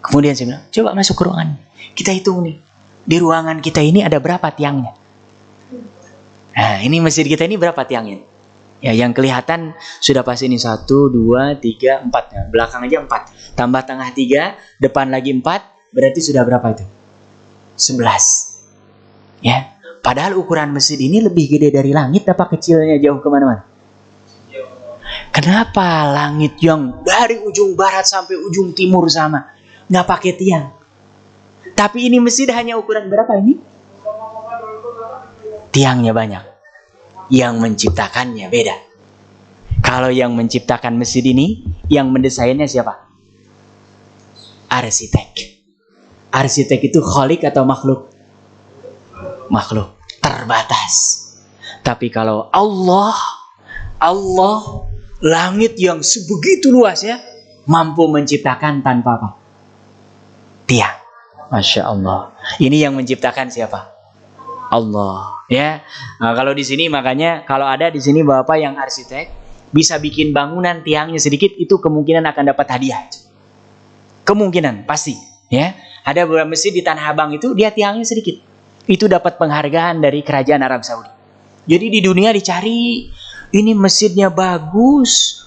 Kemudian saya bilang, coba masuk ke ruangan. Kita hitung nih. Di ruangan kita ini ada berapa tiangnya? Nah, ini masjid kita ini berapa tiangnya? Ya, yang kelihatan sudah pasti ini 1, 2, 3, 4. Ya, belakang aja 4. Tambah tengah 3, depan lagi 4. Berarti sudah berapa itu? 11. Ya, padahal ukuran masjid ini lebih gede dari langit. Apa kecilnya jauh kemana-mana? Kenapa langit yang dari ujung barat sampai ujung timur sama? Nggak pakai tiang. Tapi ini masjid hanya ukuran berapa ini? Tiangnya banyak. Yang menciptakannya beda. Kalau yang menciptakan masjid ini, yang mendesainnya siapa? Arsitek. Arsitek itu khalik atau makhluk? Makhluk. Terbatas. Tapi kalau Allah, langit yang sebegitu luas ya, mampu menciptakan tanpa apa? Tiang. Masya Allah. Ini yang menciptakan siapa? Allah. Ya. Nah, kalau di sini makanya kalau ada di sini bapak yang arsitek bisa bikin bangunan tiangnya sedikit, itu kemungkinan akan dapat hadiah. Kemungkinan pasti. Ya. Ada beberapa masjid di Tanah Abang itu dia tiangnya sedikit. Itu dapat penghargaan dari kerajaan Arab Saudi. Jadi di dunia dicari ini masjidnya bagus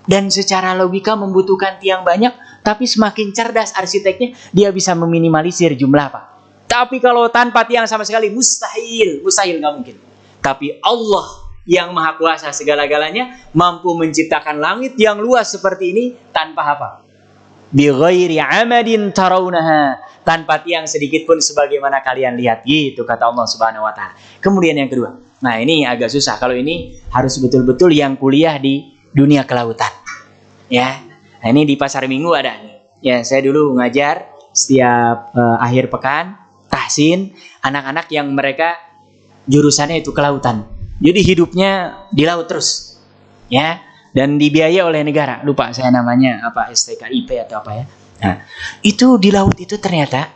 dan secara logika membutuhkan tiang banyak, tapi semakin cerdas arsiteknya, dia bisa meminimalisir jumlah apa. Tapi kalau tanpa tiang sama sekali mustahil nggak mungkin. Tapi Allah yang maha kuasa segala-galanya mampu menciptakan langit yang luas seperti ini tanpa apa? Bi ghairi amadin tarawunaha, tanpa tiang sedikit pun sebagaimana kalian lihat. Gitu kata Allah Subhanahu wa taala. Kemudian yang kedua. Nah, ini agak susah. Kalau ini harus betul-betul yang kuliah di dunia kelautan. Ya. Nah, ini di Pasar Minggu ada nih. Ya, saya dulu ngajar setiap akhir pekan tahsin anak-anak yang mereka jurusannya itu kelautan. Jadi hidupnya di laut terus. Ya. Dan dibiayai oleh negara. Lupa saya namanya apa, STKIP atau apa ya. Nah, itu di laut itu ternyata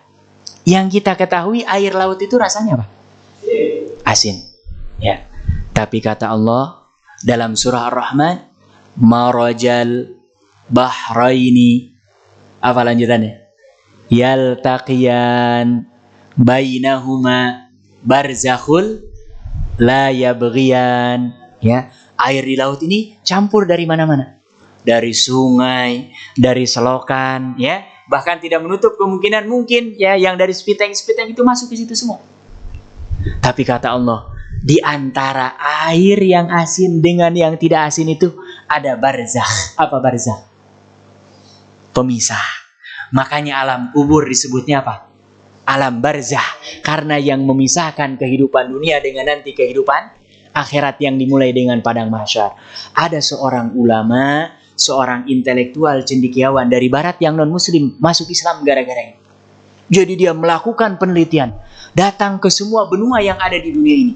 yang kita ketahui air laut itu rasanya apa? Asin. Ya. Tapi kata Allah dalam surah Ar-Rahman, marajal bahraini, apa lanjutannya? Yaltaqiyan bainahuma barzakhul la yabghiyan. Ya, air di laut ini campur dari mana-mana. Dari sungai, dari selokan, ya. Bahkan tidak menutup kemungkinan mungkin ya yang dari spiteng-spiteng itu masuk ke situ semua. Tapi kata Allah, di antara air yang asin dengan yang tidak asin itu ada barzakh. Apa barzakh? Pemisah. Makanya alam kubur disebutnya apa? Alam barzakh. Karena yang memisahkan kehidupan dunia dengan nanti kehidupan akhirat yang dimulai dengan padang mahsyar. Ada seorang ulama, seorang intelektual cendekiawan dari barat yang non-muslim masuk Islam gara-gara ini. Jadi dia melakukan penelitian, datang ke semua benua yang ada di dunia ini.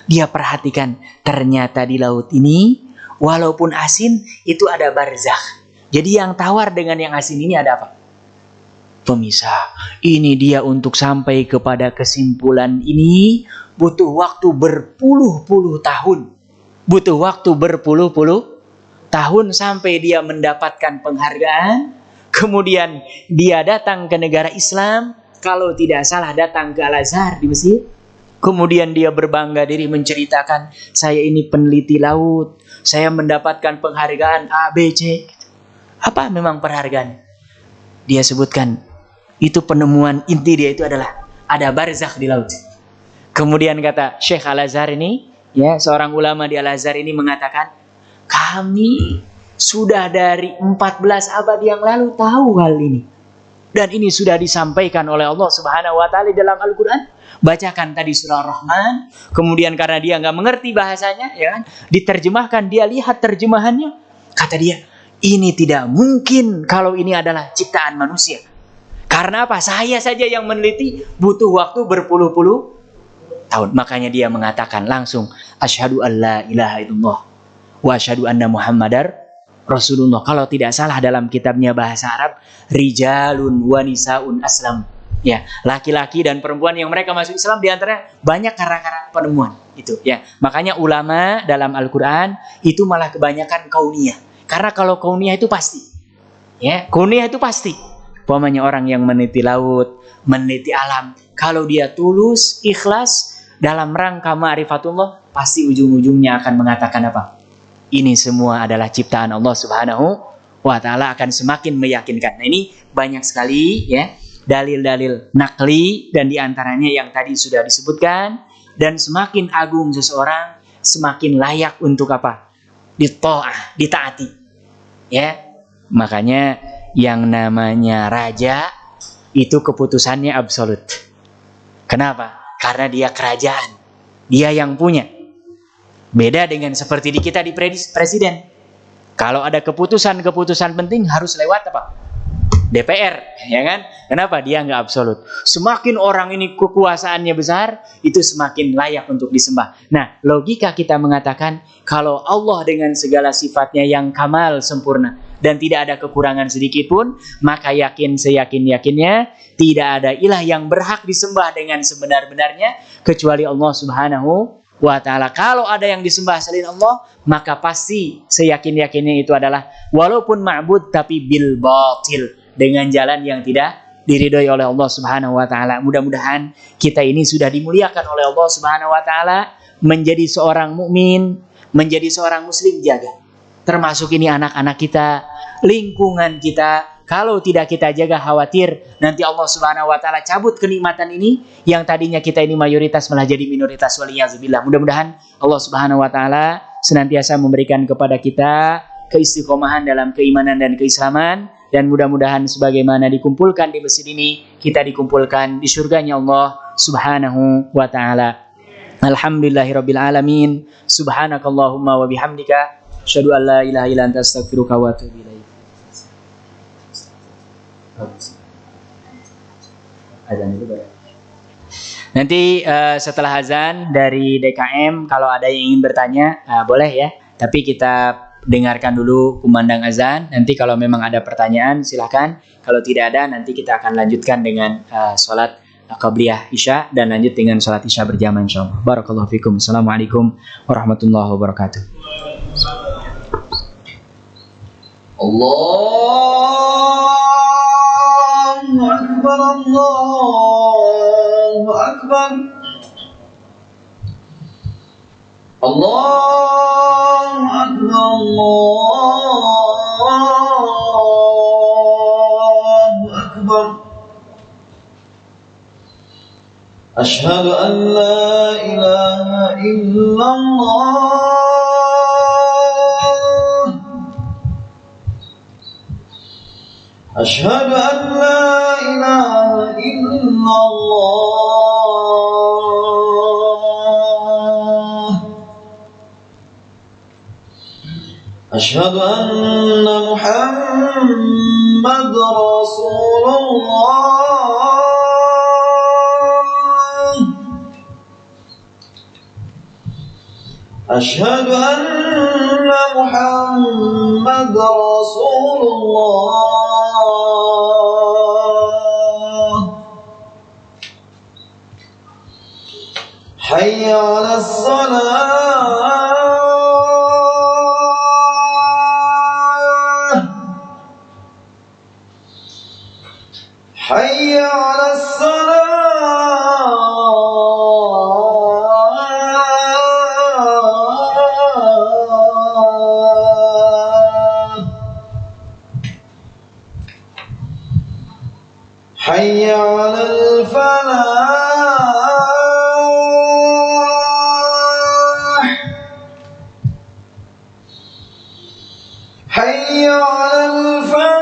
Dia perhatikan ternyata di laut ini walaupun asin itu ada barzakh. Jadi yang tawar dengan yang asin ini ada apa? Pemisah. Ini dia untuk sampai kepada kesimpulan ini butuh waktu berpuluh-puluh tahun. Butuh waktu berpuluh-puluh tahun sampai dia mendapatkan penghargaan. Kemudian dia datang ke negara Islam. Kalau tidak salah datang ke Al-Azhar di Mesir. Kemudian dia berbangga diri menceritakan, saya ini peneliti laut. Saya mendapatkan penghargaan A, B, C. Apa memang penghargaan? Dia sebutkan, itu penemuan inti dia itu adalah ada barzakh di laut. Kemudian kata Syekh Al-Azhar ini, ya seorang ulama di Al-Azhar ini mengatakan, kami sudah dari 14 abad yang lalu tahu hal ini. Dan ini sudah disampaikan oleh Allah Subhanahu wa taala dalam Al-Qur'an. Bacakan tadi surah Ar-Rahman, kemudian karena dia nggak mengerti bahasanya, ya kan? Diterjemahkan, dia lihat terjemahannya. Kata dia, ini tidak mungkin kalau ini adalah ciptaan manusia. Karena apa? Saya saja yang meneliti butuh waktu berpuluh-puluh tahun. Makanya dia mengatakan langsung, asyhadu alla ilaha illallah wa asyhadu anna Muhammadar Rasulullah. Kalau tidak salah dalam kitabnya bahasa Arab, rijalun wa nisaun aslam. Ya, laki-laki dan perempuan yang mereka masuk Islam diantara banyak karena penemuan itu. Ya, makanya ulama dalam Al-Quran itu malah kebanyakan kauniyah. Karena kalau kauniyah itu pasti, ya, kauniyah itu pasti. Umpamanya orang yang meneliti laut, meneliti alam, kalau dia tulus, ikhlas dalam rangka ma'rifatullah, pasti ujung-ujungnya akan mengatakan apa? Ini semua adalah ciptaan Allah Subhanahu wa Ta'ala, akan semakin meyakinkan. Nah, ini banyak sekali, ya, dalil-dalil nakli, dan diantaranya yang tadi sudah disebutkan. Dan semakin agung seseorang, semakin layak untuk apa? Ditaati. Ya, makanya yang namanya raja itu keputusannya absolut. Kenapa? Karena dia kerajaan, dia yang punya. Beda dengan seperti di kita di presiden. Kalau ada keputusan penting harus lewat apa? DPR, ya kan? Kenapa? Dia nggak absolut. Semakin orang ini kekuasaannya besar, itu semakin layak untuk disembah. Nah, logika kita mengatakan kalau Allah dengan segala sifatnya yang kamal, sempurna, dan tidak ada kekurangan sedikit pun, maka yakin seyakin-yakinnya tidak ada ilah yang berhak disembah dengan sebenar-benarnya kecuali Allah Subhanahu wa Ta'ala. Kalau ada yang disembah selain Allah, maka pasti seyakin-yakinnya itu adalah walaupun ma'bud tapi bil batil, dengan jalan yang tidak diridhoi oleh Allah Subhanahu wa Ta'ala. Mudah-mudahan kita ini sudah dimuliakan oleh Allah Subhanahu wa Ta'ala, menjadi seorang mukmin, menjadi seorang muslim jaga. Termasuk ini anak-anak kita, lingkungan kita. Kalau tidak kita jaga, khawatir nanti Allah Subhanahu wa Ta'ala cabut kenikmatan ini, yang tadinya kita ini mayoritas malah jadi minoritas, waliyazubillah. Mudah-mudahan Allah Subhanahu wa Ta'ala senantiasa memberikan kepada kita keistiqomahan dalam keimanan dan keislaman, dan mudah-mudahan sebagaimana dikumpulkan di masjid ini, kita dikumpulkan di surganya Allah Subhanahu wa Ta'ala. Alhamdulillahirabbil alamin. Subhanakallahumma wa bihamdika asyhadu an la ilaha illa anta astaghfiruka wa atubu ilaik. Azan itu baik. Nanti setelah azan dari DKM, kalau ada yang ingin bertanya boleh ya, tapi kita dengarkan dulu kumandang azan. Nanti kalau memang ada pertanyaan silahkan. Kalau tidak ada, nanti kita akan lanjutkan dengan sholat qabliyah isya, dan lanjut dengan sholat isya berjamaah insyaallah. Barakallahu fikum. Assalamualaikum warahmatullahi wabarakatuh. Allahu akbar, Allahu akbar, Allahu akbar, Allahu akbar. Asyhadu an la ilaha illallah. Asyhadu an la ilaha illallah. Asyhadu anna Muhammad Rasulullah. Asyhadu anna Muhammad Rasulullah. Hayya 'alas salah. Hayya 'alas salah. Hayya 'alal falah. Hayya 'alal falah.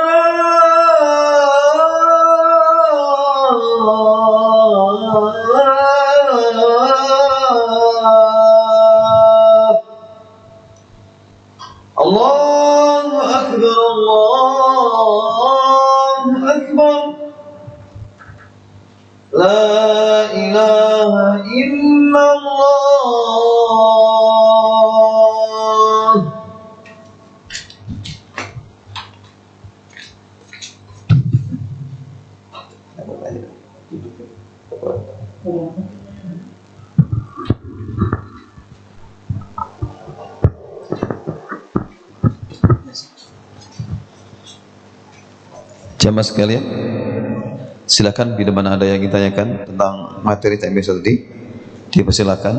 Allahu akbar, Allahu akbar. La ilaha illallah. Jamaah sekalian, silakan bila mana ada yang ingin tanyakan tentang materi TMB tadi, dipersilakan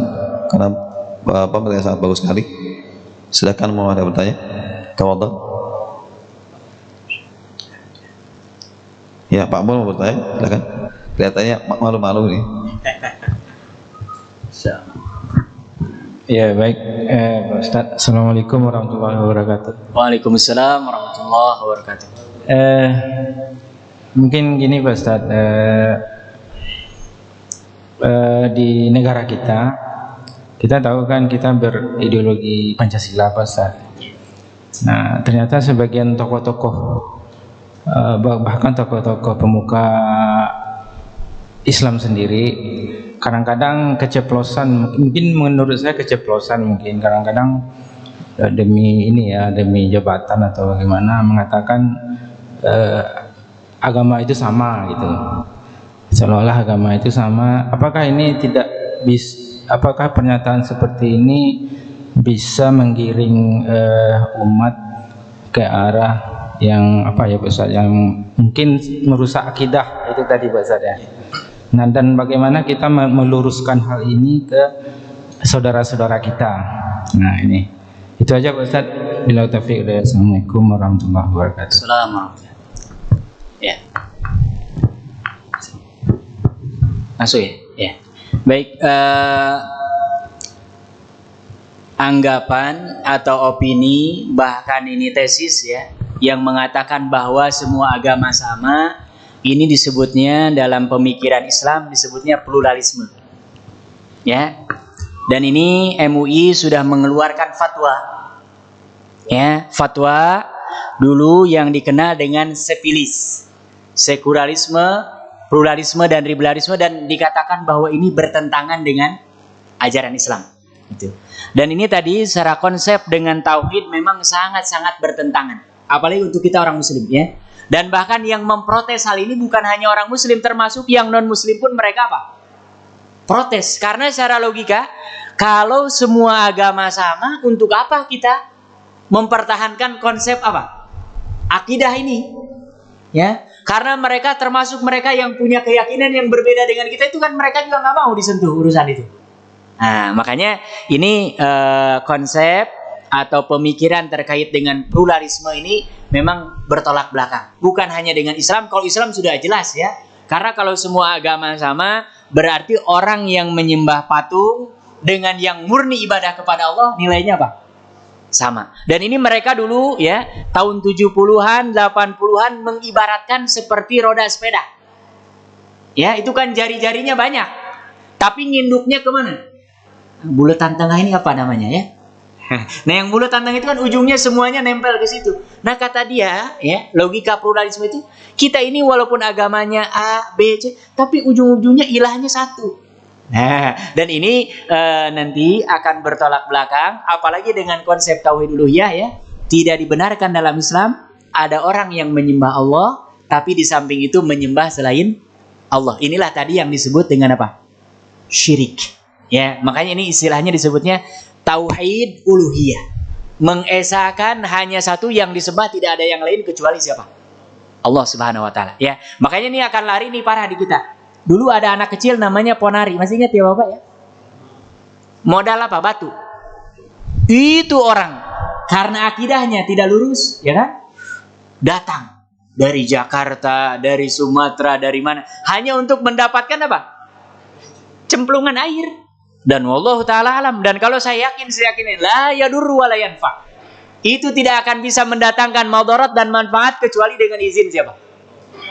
karena pembelajaran sangat bagus sekali. Silakan mau ada bertanya. Tafadhol. Ya, Pak Mul mau bertanya, silakan. Kelihatannya malu-malu nih. Ya baik, Pak Ustadz. Assalamualaikum warahmatullahi wabarakatuh. Waalaikumsalam warahmatullahi wabarakatuh. Mungkin gini Pak Ustadz, di negara kita tahu kan kita berideologi Pancasila Pak Ustadz. Nah ternyata sebagian tokoh-tokoh, bahkan tokoh-tokoh pemuka Islam sendiri kadang-kadang keceplosan, mungkin menurut saya keceplosan, mungkin kadang-kadang demi ini ya, demi jabatan atau bagaimana mengatakan agama itu sama gitu, seolah-olah agama itu sama. Apakah ini tidak apakah pernyataan seperti ini bisa menggiring umat ke arah yang apa ya Pak Ustadz, yang mungkin merusak akidah itu tadi Pak Ustadz ya. Nah dan bagaimana kita meluruskan hal ini ke saudara-saudara kita. Nah ini itu aja Pak Ustadz. Bila taufiq. Assalamualaikum warahmatullahi wabarakatuh. Assalamualaikum. Ya. Masuk ya? Ya. Baik, anggapan atau opini, bahkan ini tesis ya, yang mengatakan bahwa semua agama sama, ini disebutnya dalam pemikiran Islam disebutnya pluralisme. Ya. Dan ini MUI sudah mengeluarkan fatwa. Ya, fatwa dulu yang dikenal dengan sepilis. Sekularisme, pluralisme dan liberalisme, dan dikatakan bahwa ini bertentangan dengan ajaran Islam. Gitu. Dan ini tadi secara konsep dengan tauhid memang sangat-sangat bertentangan. Apalagi untuk kita orang muslim ya. Dan bahkan yang memprotes hal ini bukan hanya orang muslim, termasuk yang non muslim pun mereka apa? Protes. Karena secara logika, kalau semua agama sama, untuk apa kita mempertahankan konsep apa? Akidah ini. Ya, karena mereka termasuk mereka yang punya keyakinan yang berbeda dengan kita, itu kan mereka juga nggak mau disentuh urusan itu. Nah, makanya ini konsep atau pemikiran terkait dengan pluralisme ini memang bertolak belakang. Bukan hanya dengan Islam. Kalau Islam sudah jelas ya. Karena kalau semua agama sama, berarti orang yang menyembah patung dengan yang murni ibadah kepada Allah nilainya apa? Sama. Dan ini mereka dulu ya, tahun 70-an, 80-an mengibaratkan seperti roda sepeda. Ya, itu kan jari-jarinya banyak. Tapi nginduknya kemana? Bulatan tengah ini apa namanya ya? Nah, yang bulatan tengah itu kan ujungnya semuanya nempel ke situ. Nah, kata dia, ya, logika pluralisme itu, kita ini walaupun agamanya A, B, C, tapi ujung-ujungnya ilahnya satu. Nah, dan ini nanti akan bertolak belakang, apalagi dengan konsep tauhid uluhiyah ya. Tidak dibenarkan dalam Islam ada orang yang menyembah Allah, tapi di samping itu menyembah selain Allah. Inilah tadi yang disebut dengan apa? Syirik. Ya, makanya ini istilahnya disebutnya tauhid uluhiyah. Mengesahkan hanya satu yang disembah, tidak ada yang lain kecuali siapa? Allah Subhanahu wa taala. Ya, makanya ini akan lari nih parah di kita. Dulu ada anak kecil namanya Ponari, masih ingat ya Bapak ya? Modal apa? Batu. Itu orang karena akidahnya tidak lurus, ya kan? Datang dari Jakarta, dari Sumatera, dari mana? Hanya untuk mendapatkan apa? Cemplungan air. Dan wallahu taala alam. Dan kalau saya yakin la yadurru wa la yanfa. Itu tidak akan bisa mendatangkan madarat dan manfaat kecuali dengan izin siapa?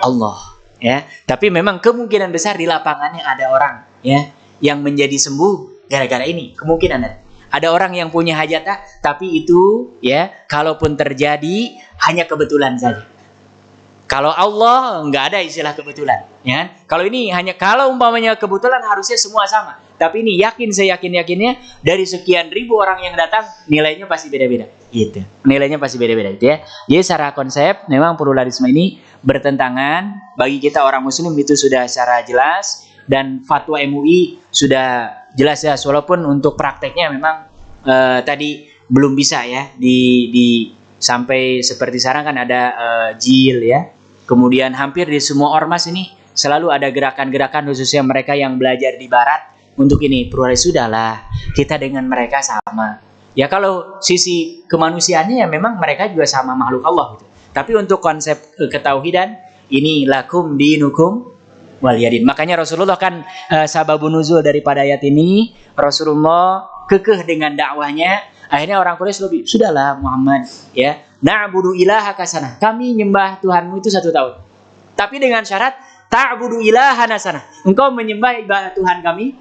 Allah. Ya, tapi memang kemungkinan besar di lapangannya ada orang ya yang menjadi sembuh gara-gara ini. Kemungkinan ada orang yang punya hajat, tapi itu ya kalaupun terjadi hanya kebetulan saja. Kalau Allah nggak ada istilah kebetulan, ya kan? Kalau ini hanya kalau umpamanya kebetulan harusnya semua sama. Tapi ini yakin saya yakinnya dari sekian ribu orang yang datang nilainya pasti beda-beda. Gitu. Nilainya pasti beda-beda gitu ya. Jadi secara konsep memang pluralisme ini bertentangan bagi kita orang muslim itu sudah secara jelas dan fatwa MUI sudah jelas ya. Walaupun untuk prakteknya memang tadi belum bisa ya di sampai seperti sekarang kan ada JIL ya. Kemudian hampir di semua ormas ini selalu ada gerakan-gerakan khususnya mereka yang belajar di barat untuk ini pluralis sudahlah kita dengan mereka sama. Ya kalau sisi kemanusiaannya ya memang mereka juga sama makhluk Allah gitu. Tapi untuk konsep ketauhidan ini lakum dinukum waliyadin. Makanya Rasulullah kan sababun nuzul daripada ayat ini Rasulullah kekeh dengan dakwahnya. Akhirnya orang Quraisy lebih sudahlah Muhammad ya. Na'budu ilahaka sana. Kami nyembah Tuhanmu itu 1 tahun. Tapi dengan syarat ta'budu ilahana sana. Engkau menyembah ibadah Tuhan kami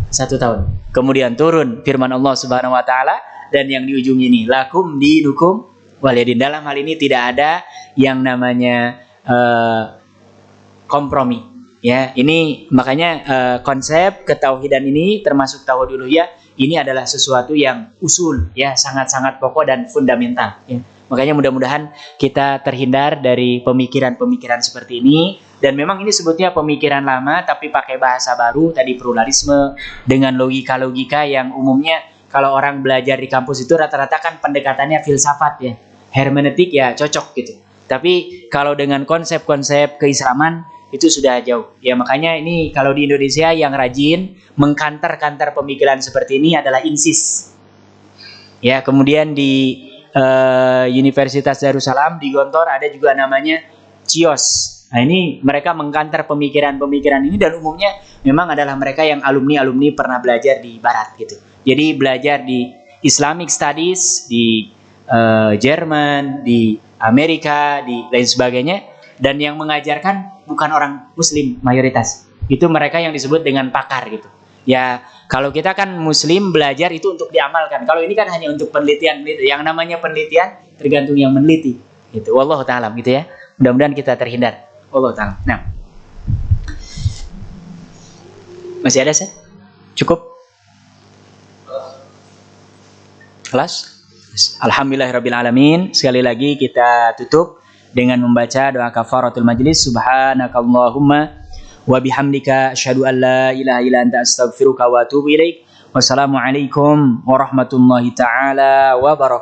1 tahun. Kemudian turun firman Allah Subhanahu wa taala dan yang di ujung ini lakum dinukum waliyadin. Dalam hal ini tidak ada yang namanya kompromi ya. Ini makanya konsep ketauhidan ini termasuk tauhid uluhiyah ini adalah sesuatu yang usul ya, sangat-sangat pokok dan fundamental ya. Makanya mudah-mudahan kita terhindar dari pemikiran-pemikiran seperti ini. Dan memang ini sebutnya pemikiran lama tapi pakai bahasa baru tadi pluralisme dengan logika-logika yang umumnya kalau orang belajar di kampus itu rata-rata kan pendekatannya filsafat ya, hermeneutik ya cocok gitu. Tapi kalau dengan konsep-konsep keislaman itu sudah jauh. Ya makanya ini kalau di Indonesia yang rajin mengkantar-kantar pemikiran seperti ini adalah INSIS. Ya, kemudian di Universitas Darussalam di Gontor ada juga namanya CIOS. Nah, ini mereka mengkantar pemikiran-pemikiran ini dan umumnya memang adalah mereka yang alumni-alumni pernah belajar di barat gitu. Jadi belajar di Islamic Studies di Jerman, di Amerika, di lain sebagainya dan yang mengajarkan bukan orang muslim mayoritas. Itu mereka yang disebut dengan pakar gitu. Ya, kalau kita kan muslim belajar itu untuk diamalkan. Kalau ini kan hanya untuk penelitian. Yang namanya penelitian tergantung yang meneliti. Gitu. Wallahu ta'ala gitu ya. Mudah-mudahan kita terhindar. Wallahu ta'ala. Nah. Masih ada sih? Cukup? Kelas? Alhamdulillahirabbil alamin. Sekali lagi kita tutup dengan membaca doa kafaratul majlis. Subhanakallahumma wa bihamdika asyhadu an la ilaha illa anta astaghfiruka wa atubu ilaik. Wassalamualaikum warahmatullahi taala wabarakatuh.